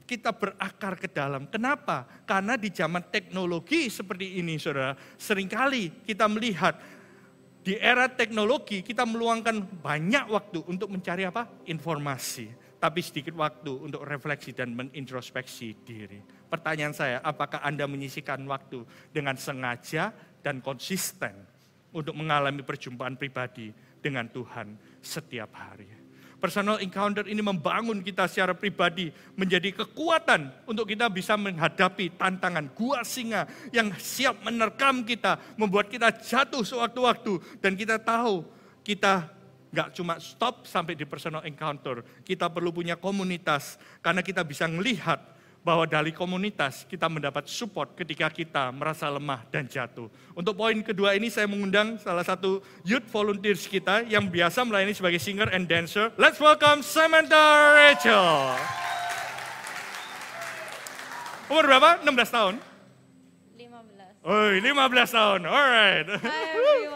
kita berakar ke dalam. Kenapa? Karena di zaman teknologi seperti ini saudara, seringkali kita melihat di era teknologi kita meluangkan banyak waktu untuk mencari apa? Informasi. Tapi sedikit waktu untuk refleksi dan mengintrospeksi diri. Pertanyaan saya, apakah Anda menyisihkan waktu dengan sengaja dan konsisten untuk mengalami perjumpaan pribadi dengan Tuhan setiap hari? Personal encounter ini membangun kita secara pribadi menjadi kekuatan untuk kita bisa menghadapi tantangan gua singa yang siap menerkam kita, membuat kita jatuh sewaktu-waktu, dan kita tahu kita nggak cuma stop sampai di personal encounter, kita perlu punya komunitas karena kita bisa melihat bahwa dari komunitas kita mendapat support ketika kita merasa lemah dan jatuh. Untuk poin kedua ini saya mengundang salah satu youth volunteers kita yang biasa melayani sebagai singer and dancer. Let's welcome Samantha Rachel. Umur berapa? 16 tahun? 15. Oh, 15 tahun. Alright. Hi everyone.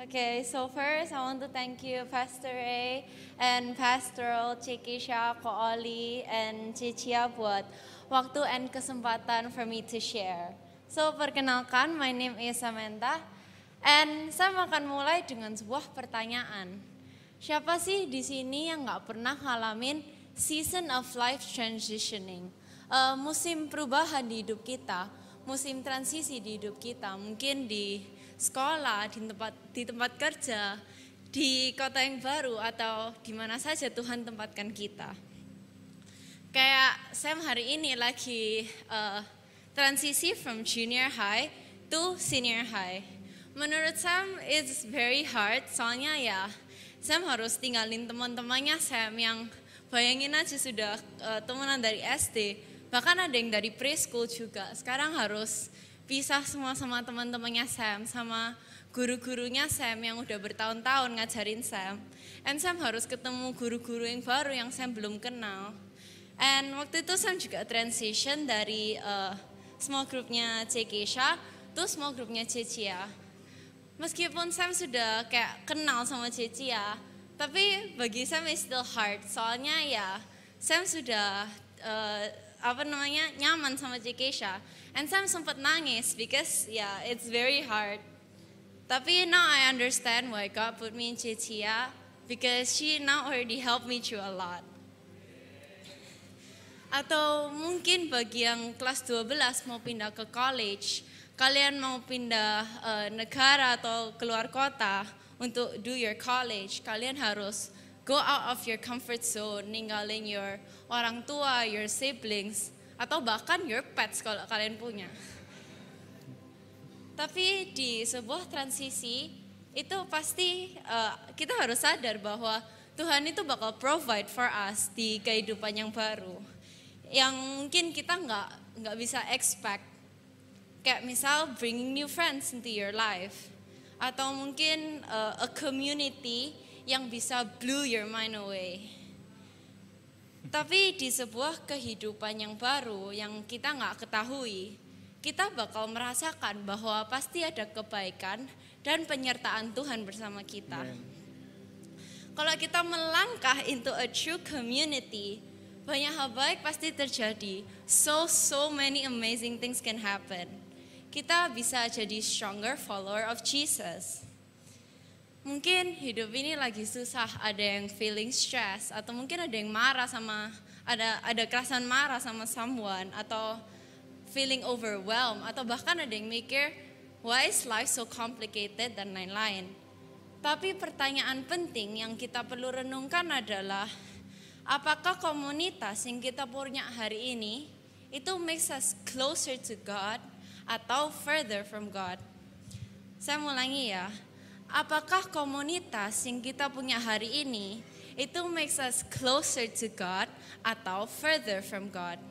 Okay, so first I want to thank you Pastor Ray and Pastoral Cikisha, Ko Oli, and Cicia buat waktu and kesempatan for me to share. So perkenalkan, my name is Samantha, and saya akan mulai dengan sebuah pertanyaan. Siapa sih di sini yang nggak pernah ngalamin season of life transitioning? Musim perubahan di hidup kita, musim transisi di hidup kita, mungkin di sekolah, di tempat kerja, di kota yang baru, atau di mana saja Tuhan tempatkan kita. Kayak Sam hari ini lagi transisi from junior high to senior high. Menurut Sam it's very hard, soalnya ya Sam harus tinggalin teman-temannya Sam yang bayangin aja sudah temenan dari SD, bahkan ada yang dari preschool juga. Sekarang harus pisah semua sama teman-temannya Sam, sama guru-gurunya Sam yang udah bertahun-tahun ngajarin Sam. And Sam harus ketemu guru-guru yang baru yang Sam belum kenal. And waktu itu Sam juga transition dari small groupnya Cikisha to small groupnya Cicia. Meskipun Sam sudah kayak kenal sama Cicia, tapi bagi Sam it's still hard. Soalnya ya Sam sudah nyaman sama Cikisha. And Sam sempat nangis because it's very hard. Tapi now I understand why God put me in Cicia because she now already helped me through a lot. Atau mungkin bagi yang kelas 12 mau pindah ke college, kalian mau pindah negara atau keluar kota untuk do your college, kalian harus go out of your comfort zone, ninggalin your orang tua, your siblings, atau bahkan your pets kalau kalian punya. Tapi di sebuah transisi itu pasti kita harus sadar bahwa Tuhan itu bakal provide for us di kehidupan yang baru, yang mungkin kita nggak bisa expect. Kayak misal bringing new friends into your life, atau mungkin a community yang bisa blow your mind away. Tapi di sebuah kehidupan yang baru yang kita nggak ketahui, kita bakal merasakan bahwa pasti ada kebaikan dan penyertaan Tuhan bersama kita. Kalau kita melangkah into a true community, banyak hal baik pasti terjadi. So many amazing things can happen. Kita bisa jadi stronger follower of Jesus. Mungkin hidup ini lagi susah, ada yang feeling stress, atau mungkin ada yang marah sama, ada kerasan marah sama someone, atau feeling overwhelmed, atau bahkan ada yang mikir, why is life so complicated, dan lain-lain. Tapi pertanyaan penting yang kita perlu renungkan adalah, apakah komunitas yang kita punya hari ini, itu makes us closer to God, atau further from God? Saya ulangi ya. Apakah komunitas yang kita punya hari ini itu makes us closer to God atau further from God?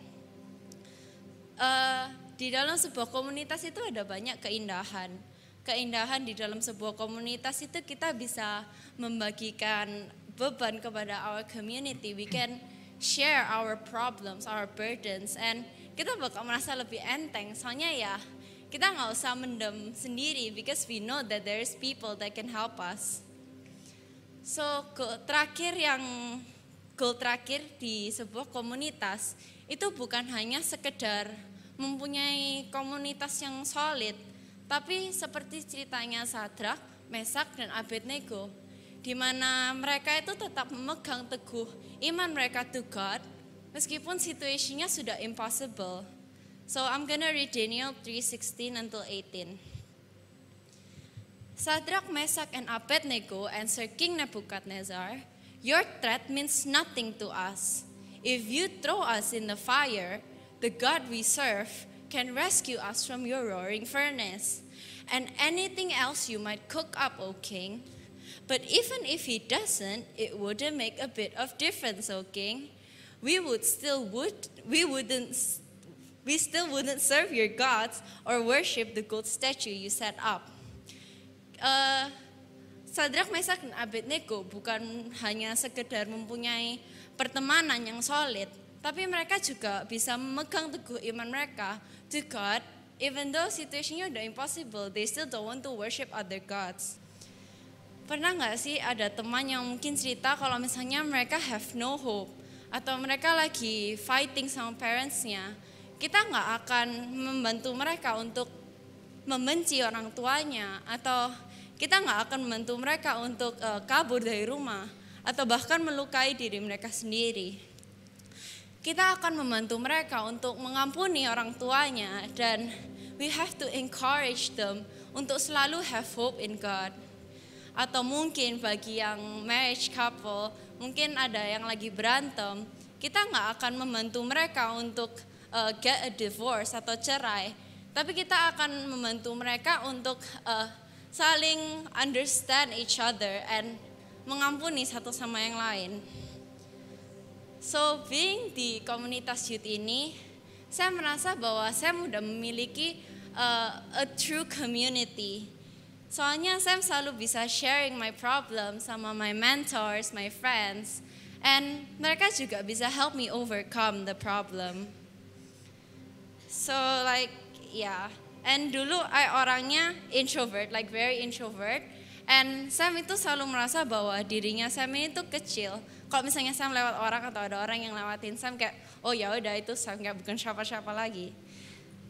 Di dalam sebuah komunitas itu ada banyak keindahan. Keindahan di dalam sebuah komunitas itu kita bisa membagikan beban kepada our community. We can share our problems, our burdens, and kita bakal merasa lebih enteng. Soalnya ya kita nggak usah mendem sendiri because we know that there is people that can help us. So goal terakhir di sebuah komunitas itu bukan hanya sekedar mempunyai komunitas yang solid, tapi seperti ceritanya Sadrak, Mesak, dan Abednego, di mana mereka itu tetap memegang teguh iman mereka to God meskipun situasinya sudah impossible. So I'm gonna read Daniel 3:16 until 18. Sadrak, Mesak, and Abednego answered King Nebuchadnezzar, "Your threat means nothing to us. If you throw us in the fire, the God we serve can rescue us from your roaring furnace. And anything else you might cook up, O king, But even if he doesn't, it wouldn't make a bit of difference, okay? We still wouldn't serve your gods or worship the gold statue you set up. Sadrak, Mesak, dan Abednego bukan hanya sekedar mempunyai pertemanan yang solid, tapi mereka juga bisa memegang teguh iman mereka to God, even though situationnya udah impossible, they still don't want to worship other gods. Pernah nggak sih ada teman yang mungkin cerita kalau misalnya mereka have no hope, atau mereka lagi fighting sama parentsnya, kita nggak akan membantu mereka untuk membenci orang tuanya, atau kita nggak akan membantu mereka untuk kabur dari rumah, atau bahkan melukai diri mereka sendiri. Kita akan membantu mereka untuk mengampuni orang tuanya, dan we have to encourage them untuk selalu have hope in God. Atau mungkin bagi yang marriage couple, mungkin ada yang lagi berantem, kita nggak akan membantu mereka untuk get a divorce atau cerai, tapi kita akan membantu mereka untuk saling understand each other and mengampuni satu sama yang lain. So being di komunitas youth ini, saya merasa bahwa saya sudah memiliki a true community. Soalnya saya selalu bisa sharing my problems sama my mentors, my friends, and mereka juga bisa help me overcome the problem. So like yeah, and dulu I orangnya introvert, like very introvert, and Sam itu selalu merasa bahwa dirinya Sam ini tuh kecil. Kalau misalnya Sam lewat orang atau ada orang yang lewatin Sam kayak, oh ya udah itu Sam, kayak bukan siapa-siapa lagi.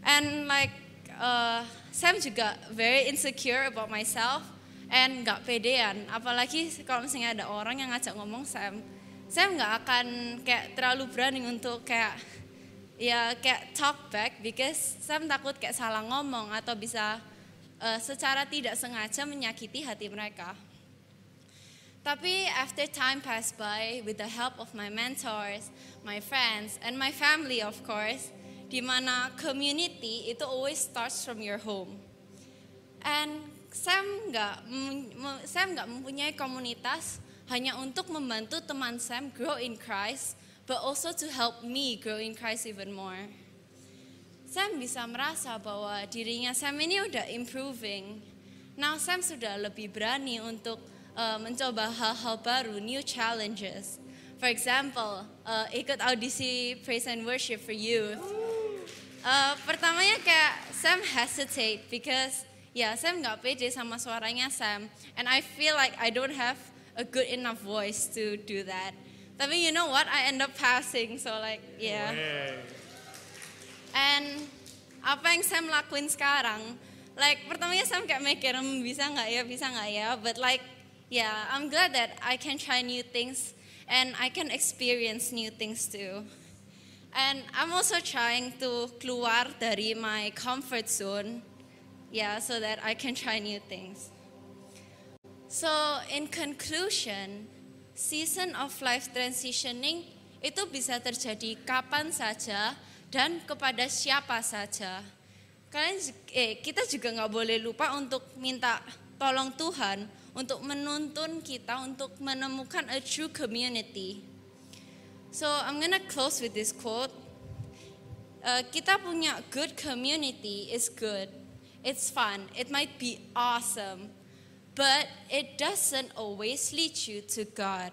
And like Sam juga very insecure about myself and gak pedean. Apalagi kalau misalnya ada orang yang ngajak ngomong Sam nggak akan kayak terlalu berani untuk kayak talk back, because Sam takut kayak salah ngomong atau bisa secara tidak sengaja menyakiti hati mereka. Tapi after time passed by, with the help of my mentors, my friends, and my family of course, di mana community itu always starts from your home. And Sam nggak mempunyai komunitas hanya untuk membantu teman Sam grow in Christ, but also to help me grow in Christ even more. Sam bisa merasa bahwa dirinya Sam ini udah improving. Now Sam sudah lebih berani untuk mencoba hal-hal baru, new challenges. For example, ikut audisi praise and worship for youth. Pertamanya kayak Sam hesitate because Sam nggak pede sama suaranya Sam, and I feel like I don't have a good enough voice to do that. Tapi you know what, I end up passing, so like And apa yang Sam lakuin sekarang, like pertamanya Sam kayak mikir bisa nggak ya, but like I'm glad that I can try new things and I can experience new things too. And I'm also trying to keluar dari my comfort zone, so that I can try new things. So in conclusion, season of life transitioning itu bisa terjadi kapan saja dan kepada siapa saja. Kita juga nggak boleh lupa untuk minta tolong Tuhan untuk menuntun kita untuk menemukan a true community. So I'm gonna close with this quote. Kita punya good community is good. It's fun. It might be awesome, but it doesn't always lead you to God.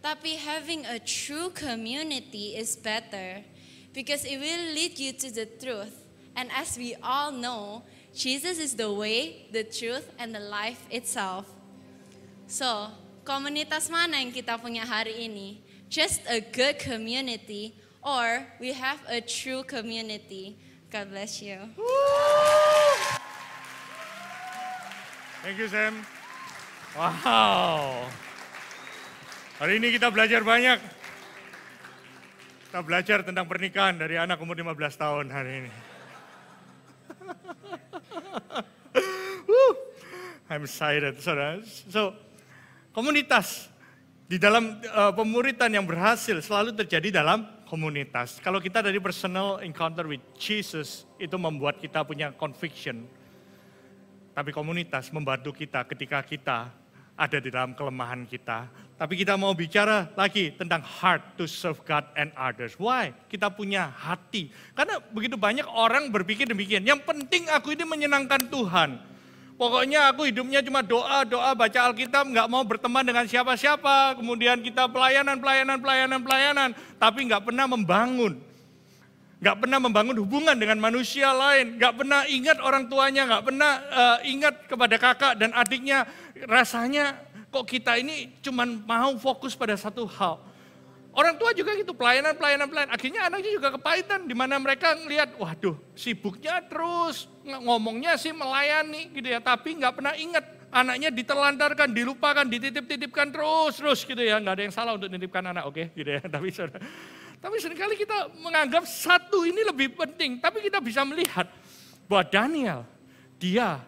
Tapi having a true community is better because it will lead you to the truth. And as we all know, Jesus is the way, the truth, and the life itself. So, komunitas mana yang kita punya hari ini? Just a good community, or we have a true community. God bless you. Thank you, Sam. Wow. Hari ini kita belajar banyak. Kita belajar tentang pernikahan dari anak umur 15 tahun hari ini. I'm excited, saudara. So, komunitas di dalam pemuritan yang berhasil selalu terjadi dalam komunitas. Kalau kita dari personal encounter with Jesus, itu membuat kita punya conviction. Tapi komunitas membantu kita ketika kita ada di dalam kelemahan kita. Tapi kita mau bicara lagi tentang heart to serve God and others. Why? Kita punya hati. Karena begitu banyak orang berpikir demikian. Yang penting aku ini menyenangkan Tuhan. Pokoknya aku hidupnya cuma doa, baca Alkitab, nggak mau berteman dengan siapa-siapa. Kemudian kita pelayanan. Tapi nggak pernah membangun. Nggak pernah membangun hubungan dengan manusia lain. Nggak pernah ingat orang tuanya, nggak pernah ingat kepada kakak dan adiknya. Rasanya kok kita ini cuma mau fokus pada satu hal. Orang tua juga gitu, pelayanan. Akhirnya anaknya juga kepahitan, di mana mereka ngelihat, waduh sibuknya terus, ngomongnya sih melayani gitu ya. Tapi nggak pernah ingat, anaknya ditelantarkan, dilupakan, dititip-titipkan terus gitu ya. Nggak ada yang salah untuk nitipkan anak, oke gitu ya. Tapi seringkali kita menganggap satu ini lebih penting. Tapi kita bisa melihat bahwa Daniel, dia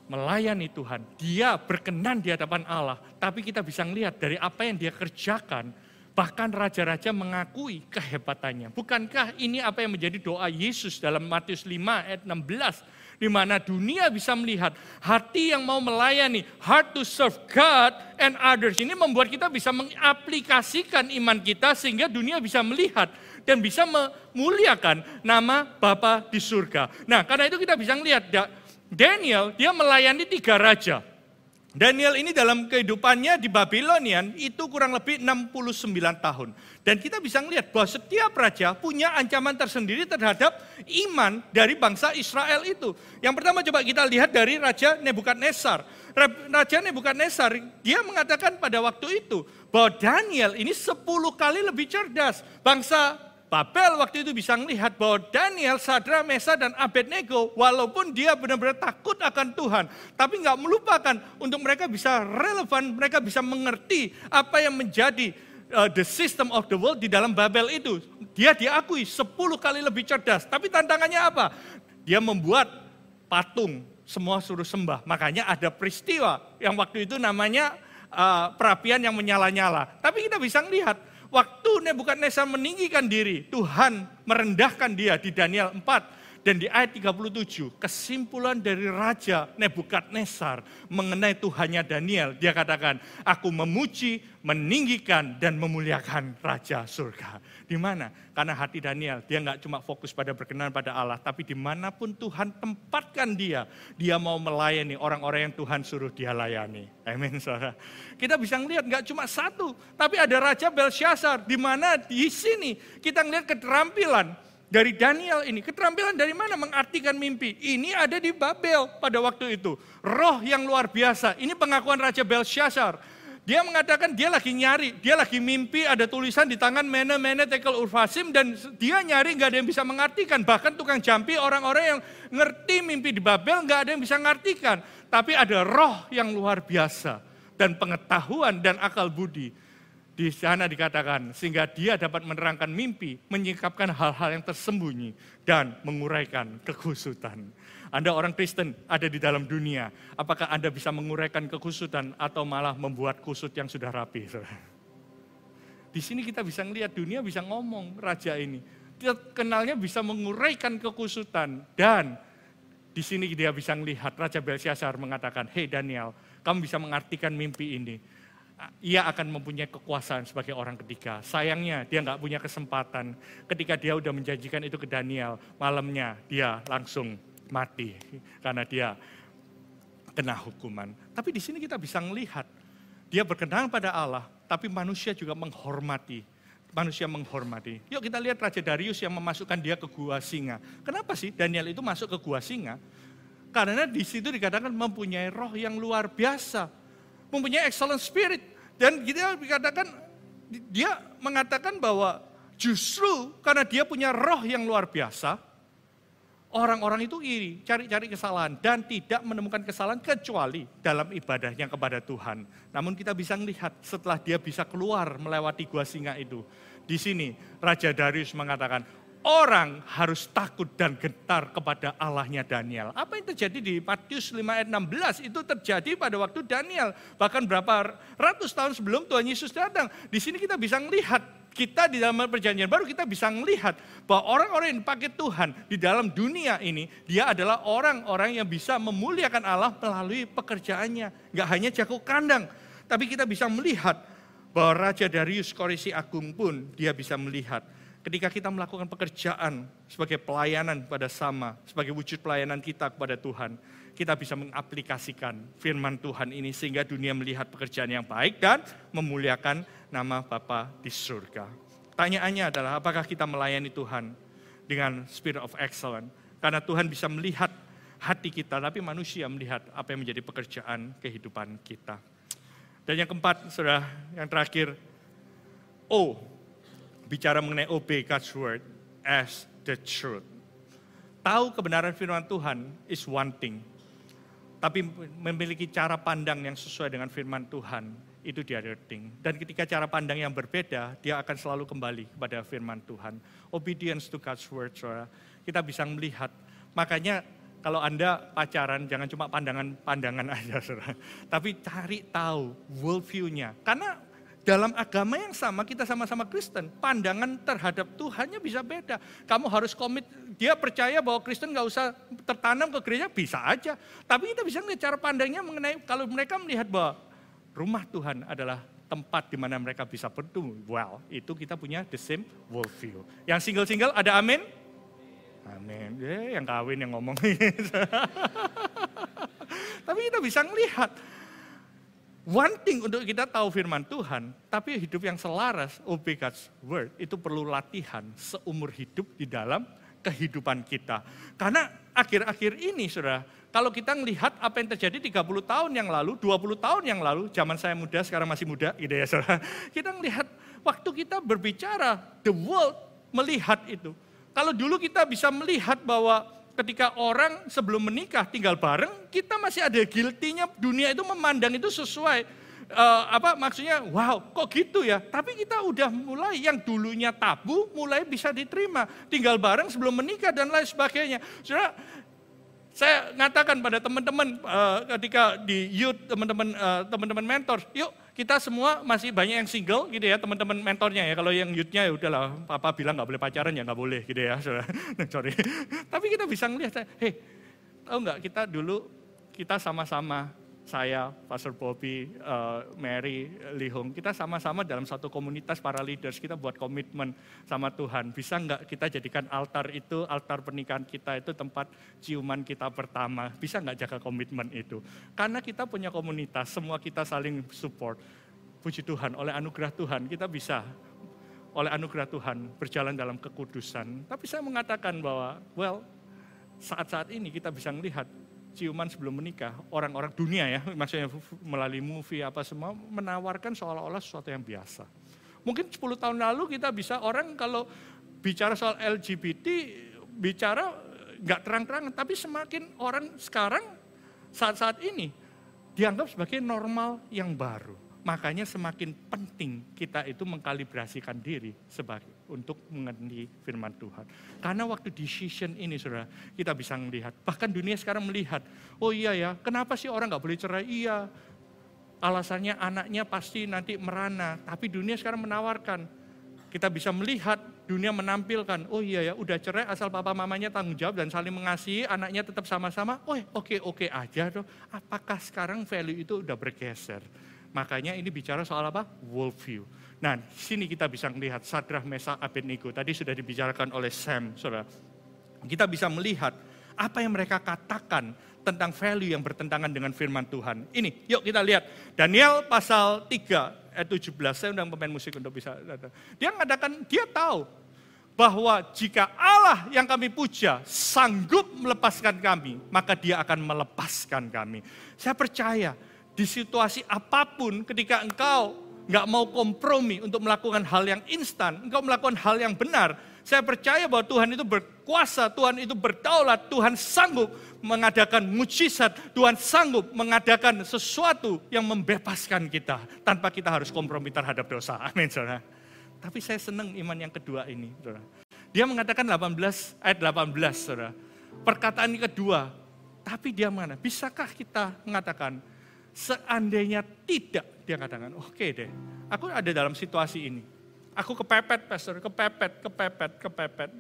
melayani Tuhan. Dia berkenan di hadapan Allah. Tapi kita bisa melihat dari apa yang dia kerjakan. Bahkan raja-raja mengakui kehebatannya. Bukankah ini apa yang menjadi doa Yesus dalam Matius 5 ayat 16. Di mana dunia bisa melihat hati yang mau melayani, heart to serve God and others. Ini membuat kita bisa mengaplikasikan iman kita sehingga dunia bisa melihat dan bisa memuliakan nama Bapa di surga. Nah, karena itu kita bisa melihat Daniel, dia melayani 3 raja. Daniel ini dalam kehidupannya di Babylonian itu kurang lebih 69 tahun. Dan kita bisa melihat bahwa setiap raja punya ancaman tersendiri terhadap iman dari bangsa Israel itu. Yang pertama coba kita lihat dari Raja Nebukadnezar. Raja Nebukadnezar dia mengatakan pada waktu itu bahwa Daniel ini 10 kali lebih cerdas. Bangsa Babel waktu itu bisa melihat bahwa Daniel, Sadra, Mesa, dan Abednego, walaupun dia benar-benar takut akan Tuhan, tapi nggak melupakan untuk mereka bisa relevan, mereka bisa mengerti apa yang menjadi the system of the world di dalam Babel itu. Dia diakui 10 kali lebih cerdas, tapi tantangannya apa? Dia membuat patung, semua suruh sembah. Makanya ada peristiwa yang waktu itu namanya perapian yang menyala-nyala. Tapi kita bisa melihat, waktu Nebukadnezar meninggikan diri, Tuhan merendahkan dia di Daniel 4. Dan di ayat 37, kesimpulan dari Raja Nebukadnezar mengenai Tuhannya Daniel, dia katakan, aku memuji, meninggikan, dan memuliakan Raja surga. Di mana? Karena hati Daniel, dia nggak cuma fokus pada berkenan pada Allah, tapi dimanapun Tuhan tempatkan dia mau melayani orang-orang yang Tuhan suruh dia layani. Amin, saudara. Kita bisa melihat nggak cuma satu, tapi ada Raja Belshazzar, di mana di sini kita melihat keterampilan dari Daniel ini. Keterampilan dari mana mengartikan mimpi? Ini ada di Babel pada waktu itu. Roh yang luar biasa. Ini pengakuan Raja Belshazzar. Dia mengatakan dia lagi nyari, dia lagi mimpi, ada tulisan di tangan Mene, Tekel, Urfasim, dan dia nyari nggak ada yang bisa mengartikan. Bahkan tukang jampi, orang-orang yang ngerti mimpi di Babel nggak ada yang bisa mengartikan. Tapi ada roh yang luar biasa dan pengetahuan dan akal budi. Di sana dikatakan, sehingga dia dapat menerangkan mimpi, menyingkapkan hal-hal yang tersembunyi, dan menguraikan kekusutan. Anda orang Kristen ada di dalam dunia, apakah Anda bisa menguraikan kekusutan atau malah membuat kusut yang sudah rapi? Di sini kita bisa melihat dunia bisa ngomong, raja ini. Dia kenalnya bisa menguraikan kekusutan, dan di sini dia bisa melihat, Raja Belshazzar mengatakan, "Hei Daniel, kamu bisa mengartikan mimpi ini." Ia akan mempunyai kekuasaan sebagai orang ketiga. Sayangnya dia nggak punya kesempatan. Ketika dia udah menjanjikan itu ke Daniel, malamnya dia langsung mati karena dia kena hukuman. Tapi di sini kita bisa melihat dia berkenan pada Allah, tapi manusia juga menghormati. Manusia menghormati. Yuk kita lihat Raja Darius yang memasukkan dia ke gua singa. Kenapa sih Daniel itu masuk ke gua singa? Karena di situ dikatakan mempunyai roh yang luar biasa. Mempunyai excellent spirit. Dan dia mengatakan bahwa justru karena dia punya roh yang luar biasa, orang-orang itu iri, cari-cari kesalahan dan tidak menemukan kesalahan kecuali dalam ibadahnya kepada Tuhan. Namun kita bisa melihat setelah dia bisa keluar melewati gua singa itu. Di sini Raja Darius mengatakan, orang harus takut dan gentar kepada Allahnya Daniel. Apa yang terjadi di Matius 5 ayat 16 itu terjadi pada waktu Daniel. Bahkan berapa ratus tahun sebelum Tuhan Yesus datang. Di sini kita bisa melihat kita di dalam perjanjian baru kita bisa melihat bahwa orang-orang yang dipakai Tuhan di dalam dunia ini, dia adalah orang-orang yang bisa memuliakan Allah melalui pekerjaannya. Gak hanya jago kandang, tapi kita bisa melihat bahwa Raja Darius Koreshi Agung pun dia bisa melihat. Ketika kita melakukan pekerjaan sebagai pelayanan pada sama, sebagai wujud pelayanan kita kepada Tuhan, kita bisa mengaplikasikan firman Tuhan ini sehingga dunia melihat pekerjaan yang baik dan memuliakan nama Bapa di surga. Pertanyaannya adalah apakah kita melayani Tuhan dengan spirit of excellence? Karena Tuhan bisa melihat hati kita, tapi manusia melihat apa yang menjadi pekerjaan kehidupan kita. Dan yang keempat, saudara, yang terakhir, bicara mengenai obey God's word as the truth. Tahu kebenaran firman Tuhan is one thing. Tapi memiliki cara pandang yang sesuai dengan firman Tuhan, itu the other thing. Dan ketika cara pandang yang berbeda, dia akan selalu kembali kepada firman Tuhan. Obedience to God's word, saudara. Kita bisa melihat. Makanya kalau Anda pacaran, jangan cuma pandangan aja, saudara. Tapi cari tahu worldview-nya. Karena dalam agama yang sama, kita sama-sama Kristen, pandangan terhadap Tuhannya bisa beda. Kamu harus komit, dia percaya bahwa Kristen gak usah tertanam ke gereja, bisa aja. Tapi kita bisa melihat cara pandangnya mengenai, kalau mereka melihat bahwa rumah Tuhan adalah tempat di mana mereka bisa bertumbuh. Well, itu kita punya the same worldview. Yang single-single ada amin? Amin. Yang kawin yang ngomong. Tapi kita bisa melihat. One thing untuk kita tahu firman Tuhan, tapi hidup yang selaras, obey God's word, itu perlu latihan seumur hidup di dalam kehidupan kita. Karena akhir-akhir ini, saudara, kalau kita melihat apa yang terjadi 30 tahun yang lalu, 20 tahun yang lalu, zaman saya muda, sekarang masih muda, gitu ya saudara. Kita melihat waktu kita berbicara, the world melihat itu. Kalau dulu kita bisa melihat bahwa ketika orang sebelum menikah tinggal bareng, kita masih ada guilty-nya, dunia itu memandang itu sesuai, maksudnya wow kok gitu ya. Tapi kita udah mulai yang dulunya tabu, mulai bisa diterima. Tinggal bareng sebelum menikah dan lain sebagainya. Saudara, saya ngatakan pada teman-teman ketika di youth, teman-teman mentor, yuk kita semua masih banyak yang single gitu ya, teman-teman mentornya ya. Kalau yang youth-nya ya udahlah, papa bilang nggak boleh pacaran ya nggak boleh gitu ya. Sorry. Tapi kita bisa ngelihat, tahu nggak kita dulu kita sama-sama, saya, Pastor Bobby, Mary, Lihong, kita sama-sama dalam satu komunitas para leaders, kita buat komitmen sama Tuhan. Bisa nggak kita jadikan altar itu, altar pernikahan kita itu tempat ciuman kita pertama. Bisa nggak jaga komitmen itu? Karena kita punya komunitas, semua kita saling support. Puji Tuhan, oleh anugerah Tuhan kita bisa, oleh anugerah Tuhan berjalan dalam kekudusan. Tapi saya mengatakan bahwa, saat-saat ini kita bisa melihat, ciuman sebelum menikah, orang-orang dunia ya, maksudnya melalui movie apa semua, menawarkan seolah-olah sesuatu yang biasa. Mungkin 10 tahun lalu kita bisa orang kalau bicara soal LGBT, bicara nggak terang-terangan, tapi semakin orang sekarang saat-saat ini dianggap sebagai normal yang baru. Makanya semakin penting kita itu mengkalibrasikan diri untuk mengerti firman Tuhan. Karena waktu decision ini, saudara, kita bisa melihat. Bahkan dunia sekarang melihat, oh iya ya, kenapa sih orang gak boleh cerai? Iya, alasannya anaknya pasti nanti merana. Tapi dunia sekarang menawarkan. Kita bisa melihat, dunia menampilkan, oh iya ya, udah cerai asal papa mamanya tanggung jawab dan saling mengasihi, anaknya tetap sama-sama, oke aja dong. Apakah sekarang value itu udah bergeser? Makanya ini bicara soal apa? Worldview. Nah, di sini kita bisa melihat Sadrah, Meshach, Abednego. Tadi sudah dibicarakan oleh Sam, saudara. Kita bisa melihat apa yang mereka katakan tentang value yang bertentangan dengan firman Tuhan. Ini, yuk kita lihat. Daniel pasal 3 ayat 17. Saya undang pemain musik untuk bisa datang. Dia mengatakan, dia tahu bahwa jika Allah yang kami puja sanggup melepaskan kami, maka dia akan melepaskan kami. Saya percaya, di situasi apapun ketika engkau nggak mau kompromi untuk melakukan hal yang instan, engkau melakukan hal yang benar, saya percaya bahwa Tuhan itu berkuasa, Tuhan itu berdaulat, Tuhan sanggup mengadakan mujizat, Tuhan sanggup mengadakan sesuatu yang membebaskan kita tanpa kita harus kompromi terhadap dosa. Amin, saudara. Tapi saya senang iman yang kedua ini, saudara. Dia mengatakan ayat 18, saudara. Perkataan ini kedua, tapi dia mana? Bisakah kita mengatakan, seandainya tidak, dia katakan, oke deh, aku ada dalam situasi ini. Aku kepepet, pastor, kepepet.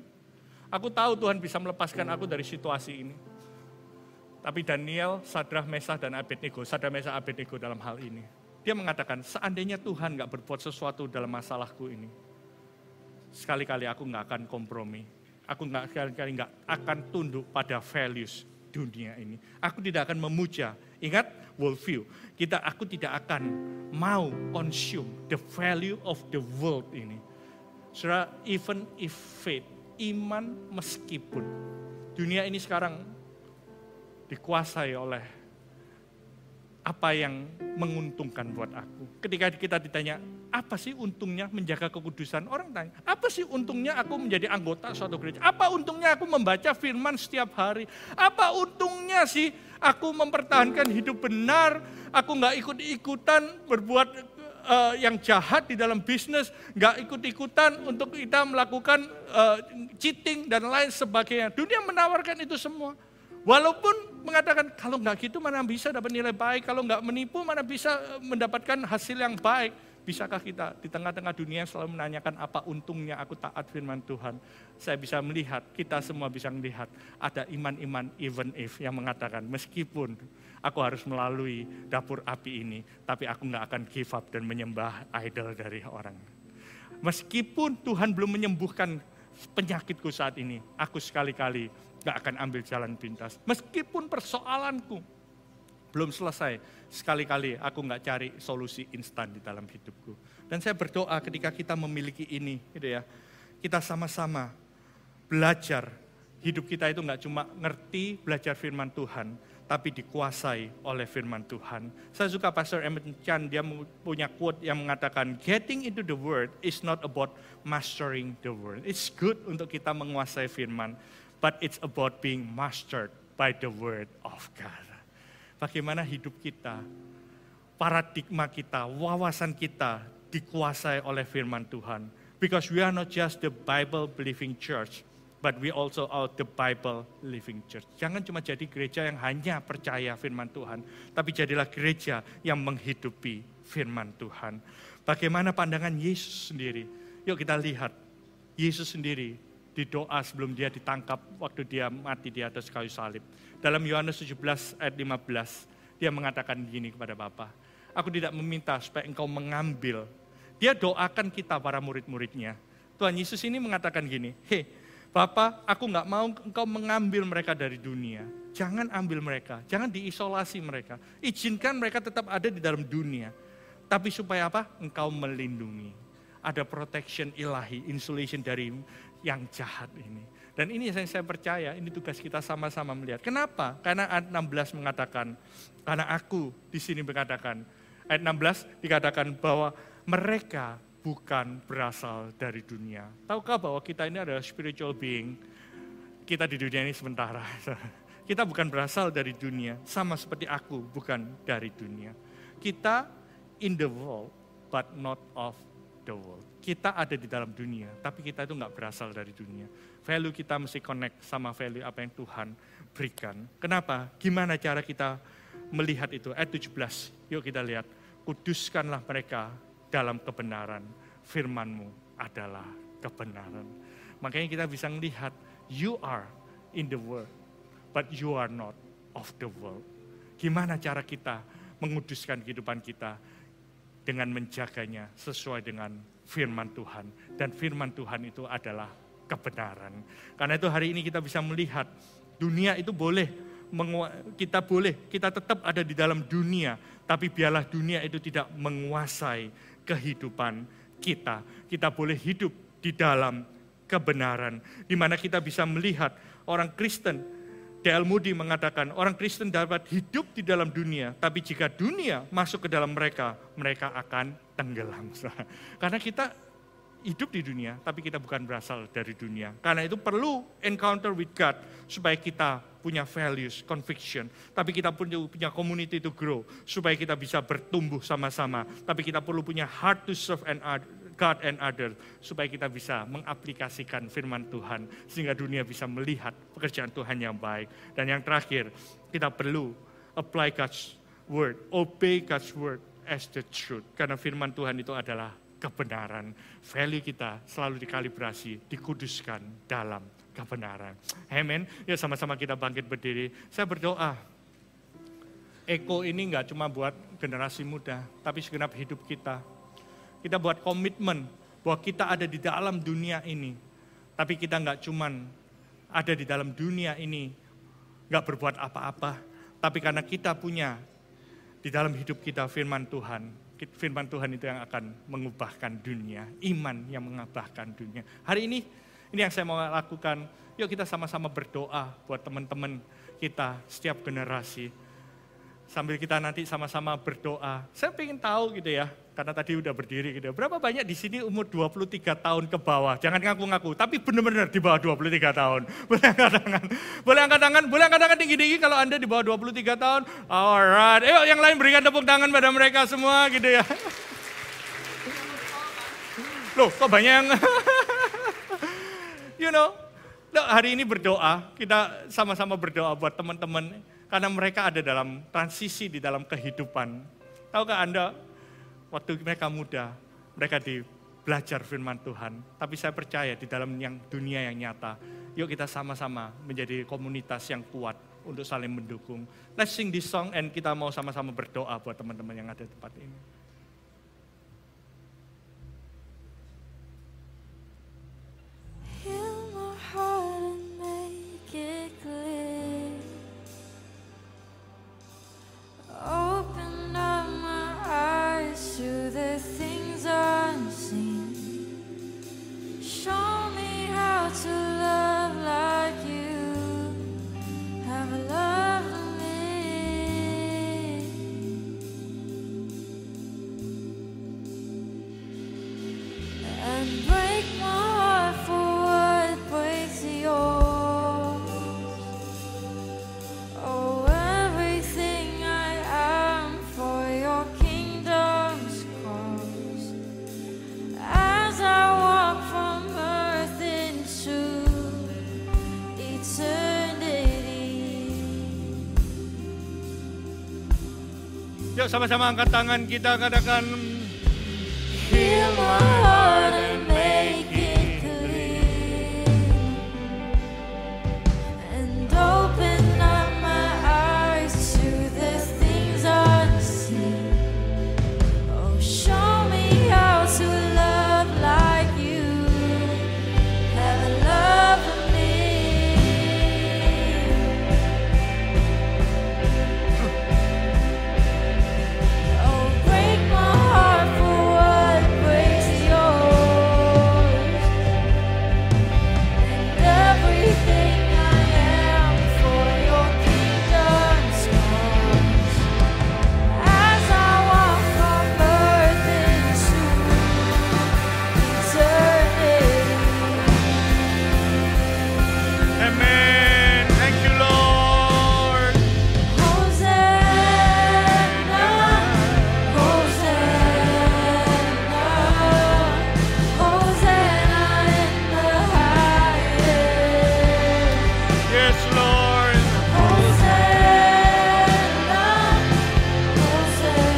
Aku tahu Tuhan bisa melepaskan aku dari situasi ini. Tapi Daniel, Sadrah, Mesah, dan Abednego, dalam hal ini. Dia mengatakan, seandainya Tuhan gak berbuat sesuatu dalam masalahku ini, sekali-kali aku gak akan kompromi. Aku sekali-kali gak akan tunduk pada values dunia ini. Aku tidak akan memuja. Ingat, worldview. Aku tidak akan mau consume the value of the world ini. Saudara, even if faith, iman meskipun dunia ini sekarang dikuasai oleh apa yang menguntungkan buat aku. Ketika kita ditanya, apa sih untungnya menjaga kekudusan? Orang tanya, apa sih untungnya aku menjadi anggota suatu gereja? Apa untungnya aku membaca firman setiap hari? Apa untungnya sih aku mempertahankan hidup benar? Aku gak ikut-ikutan berbuat yang jahat di dalam bisnis, gak ikut-ikutan untuk kita melakukan cheating dan lain sebagainya. Dunia menawarkan itu semua. Walaupun mengatakan kalau nggak gitu mana bisa dapat nilai baik, kalau nggak menipu mana bisa mendapatkan hasil yang baik. Bisakah kita di tengah-tengah dunia selalu menanyakan apa untungnya aku taat firman Tuhan? Saya bisa melihat, kita semua bisa melihat ada iman-iman even if yang mengatakan meskipun aku harus melalui dapur api ini, tapi aku nggak akan give up dan menyembah idol dari orang. Meskipun Tuhan belum menyembuhkan penyakitku saat ini, aku sekali-kali gak akan ambil jalan pintas. Meskipun persoalanku belum selesai, sekali-kali aku gak cari solusi instan di dalam hidupku. Dan saya berdoa ketika kita memiliki ini, gitu ya, kita sama-sama belajar. Hidup kita itu gak cuma ngerti, belajar firman Tuhan, tapi dikuasai oleh firman Tuhan. Saya suka Pastor Emmett Chan, dia punya quote yang mengatakan, getting into the word is not about mastering the word. It's good untuk kita menguasai firman, but it's about being mastered by the word of God. Bagaimana hidup kita, paradigma kita, wawasan kita dikuasai oleh firman Tuhan. Because we are not just the Bible-believing church, but we also are the Bible-living church. Jangan cuma jadi gereja yang hanya percaya firman Tuhan, tapi jadilah gereja yang menghidupi firman Tuhan. Bagaimana pandangan Yesus sendiri? Yuk kita lihat, Yesus sendiri di doa sebelum dia ditangkap waktu dia mati di atas kayu salib. Dalam Yohanes 17 ayat 15, dia mengatakan gini kepada Bapa, aku tidak meminta supaya engkau mengambil. Dia doakan kita para murid-muridnya. Tuhan Yesus ini mengatakan gini, hei Bapa, aku gak mau engkau mengambil mereka dari dunia. Jangan ambil mereka, jangan diisolasi mereka. Izinkan mereka tetap ada di dalam dunia. Tapi supaya apa? Engkau melindungi. Ada protection ilahi, insulation dari yang jahat ini. Dan ini yang saya percaya, ini tugas kita sama-sama melihat. Kenapa? Karena ayat 16 mengatakan, karena aku di sini mengatakan, ayat 16 dikatakan bahwa mereka bukan berasal dari dunia. Tahukah bahwa kita ini adalah spiritual being? Kita di dunia ini sementara. Kita bukan berasal dari dunia, sama seperti aku bukan dari dunia. Kita in the world, but not of the world. Kita ada di dalam dunia, tapi kita itu nggak berasal dari dunia. Value kita mesti connect sama value apa yang Tuhan berikan. Kenapa? Gimana cara kita melihat itu? Ayat 17, yuk kita lihat. Kuduskanlah mereka dalam kebenaran. Firman-Mu adalah kebenaran. Makanya kita bisa melihat, you are in the world, but you are not of the world. Gimana cara kita menguduskan kehidupan kita? Dengan menjaganya sesuai dengan firman Tuhan. Dan firman Tuhan itu adalah kebenaran. Karena itu hari ini kita bisa melihat dunia itu kita tetap ada di dalam dunia. Tapi biarlah dunia itu tidak menguasai kehidupan kita. Kita boleh hidup di dalam kebenaran. Di mana kita bisa melihat orang Kristen. D.L. Moody mengatakan orang Kristen dapat hidup di dalam dunia, tapi jika dunia masuk ke dalam mereka, mereka akan tenggelam. Karena kita hidup di dunia, tapi kita bukan berasal dari dunia. Karena itu perlu encounter with God, supaya kita punya values, conviction. Tapi kita punya community to grow, supaya kita bisa bertumbuh sama-sama. Tapi kita perlu punya heart to serve God and others, supaya kita bisa mengaplikasikan firman Tuhan, sehingga dunia bisa melihat pekerjaan Tuhan yang baik. Dan yang terakhir, kita perlu apply God's word, obey God's word as the truth. Karena firman Tuhan itu adalah kebenaran. Value kita selalu dikalibrasi, dikuduskan dalam kebenaran. Amen. Ya sama-sama kita bangkit berdiri. Saya berdoa, Eko ini enggak cuma buat generasi muda, tapi segenap hidup kita. Kita buat komitmen bahwa kita ada di dalam dunia ini. Tapi kita enggak cuma ada di dalam dunia ini, enggak berbuat apa-apa. Tapi karena kita punya di dalam hidup kita firman Tuhan. Firman Tuhan itu yang akan mengubahkan dunia. Iman yang mengubahkan dunia. Hari ini yang saya mau lakukan. Yuk kita sama-sama berdoa buat teman-teman kita setiap generasi. Sambil kita nanti sama-sama berdoa. Saya pengen tahu gitu ya, karena tadi udah berdiri gitu. Berapa banyak di sini umur 23 tahun ke bawah? Jangan ngaku-ngaku, tapi benar-benar di bawah 23 tahun. Boleh angkat tangan. Boleh angkat tangan tinggi-tinggi kalau Anda di bawah 23 tahun. Alright, ayo yang lain berikan tepuk tangan pada mereka semua gitu ya. Loh, kok banyak yang hari ini berdoa, kita sama-sama berdoa buat teman-teman. Karena mereka ada dalam transisi di dalam kehidupan. Tahukah Anda, waktu mereka muda, mereka belajar firman Tuhan. Tapi saya percaya di dalam dunia yang nyata, yuk kita sama-sama menjadi komunitas yang kuat untuk saling mendukung. Let's sing this song and kita mau sama-sama berdoa buat teman-teman yang ada di tempat ini. Heal my heart and make it clear. Open up my eyes to the things unseen. Show me how to love like you have loved me. And break my heart for what breaks yours. Oh, everything I am for your kingdom's cause. As I walk from earth into eternity. Yuk sama-sama angkat tangan kita katakan, Heal my heart and make it clear. And open up my eyes to the things unseen. Oh, show me how to love like you have loved me. Oh, break my heart for what breaks yours. And everything I am for your kingdom's cause. As I walk from earth into eternity. Amen. Thank you, Lord. Hosanna, Hosanna, Hosanna in the highest. Yes, Lord. Hosanna, Hosanna,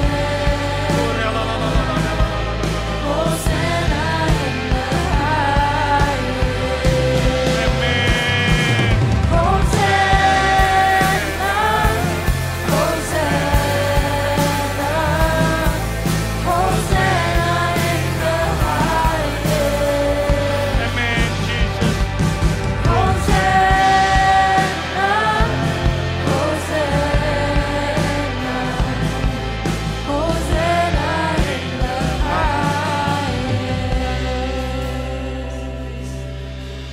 Hosanna in the highest. Amen. Hosanna, Hosanna, Hosanna in the highest. Amen, Jesus. Hosanna, Hosanna, Hosanna in the highest.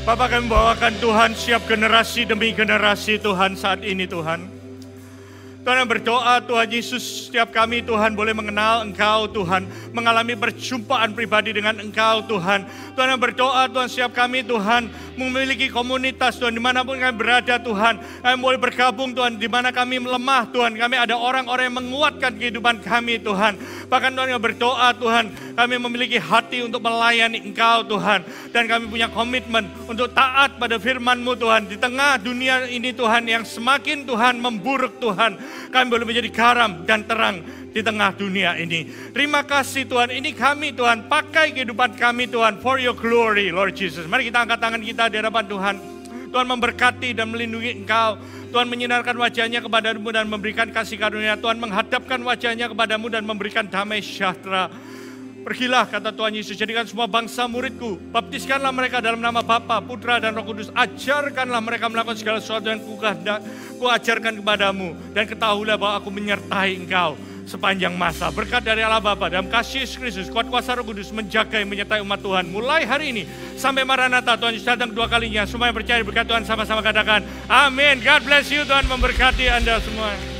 Bapak, kami bawakan Tuhan siap generasi demi generasi Tuhan saat ini Tuhan. Tuhan yang berdoa Tuhan Yesus setiap kami Tuhan boleh mengenal Engkau Tuhan. Mengalami perjumpaan pribadi dengan Engkau Tuhan. Tuhan yang berdoa Tuhan setiap kami Tuhan memiliki komunitas Tuhan dimanapun kami berada Tuhan. Kami boleh bergabung Tuhan dimana kami lemah Tuhan. Kami ada orang-orang yang menguatkan kehidupan kami Tuhan. Bahkan Tuhan yang berdoa Tuhan kami memiliki hati untuk melayani Engkau Tuhan. Dan kami punya komitmen untuk taat pada firman-Mu Tuhan. Di tengah dunia ini Tuhan yang semakin Tuhan memburuk Tuhan. Kami boleh menjadi garam dan terang di tengah dunia ini. Terima kasih Tuhan, ini kami Tuhan, pakai kehidupan kami Tuhan, for your glory Lord Jesus. Mari kita angkat tangan kita di hadapan Tuhan. Tuhan memberkati dan melindungi Engkau. Tuhan menyinarkan wajahnya kepadamu dan memberikan kasih karunia. Tuhan menghadapkan wajahnya kepadamu dan memberikan damai sejahtera. Pergilah, kata Tuhan Yesus, jadikan semua bangsa muridku. Baptiskanlah mereka dalam nama Bapa, Putra, dan Roh Kudus. Ajarkanlah mereka melakukan segala sesuatu yang ku ajarkan kepadamu. Dan ketahuilah bahwa aku menyertai engkau sepanjang masa. Berkat dari Allah Bapa, dalam kasih Yesus Kristus, kuat kuasa Roh Kudus menjaga dan menyertai umat Tuhan. Mulai hari ini sampai Maranatha, Tuhan Yesus datang kedua kalinya. Semua yang percaya berkat Tuhan sama-sama katakan amin. God bless you, Tuhan memberkati Anda semua.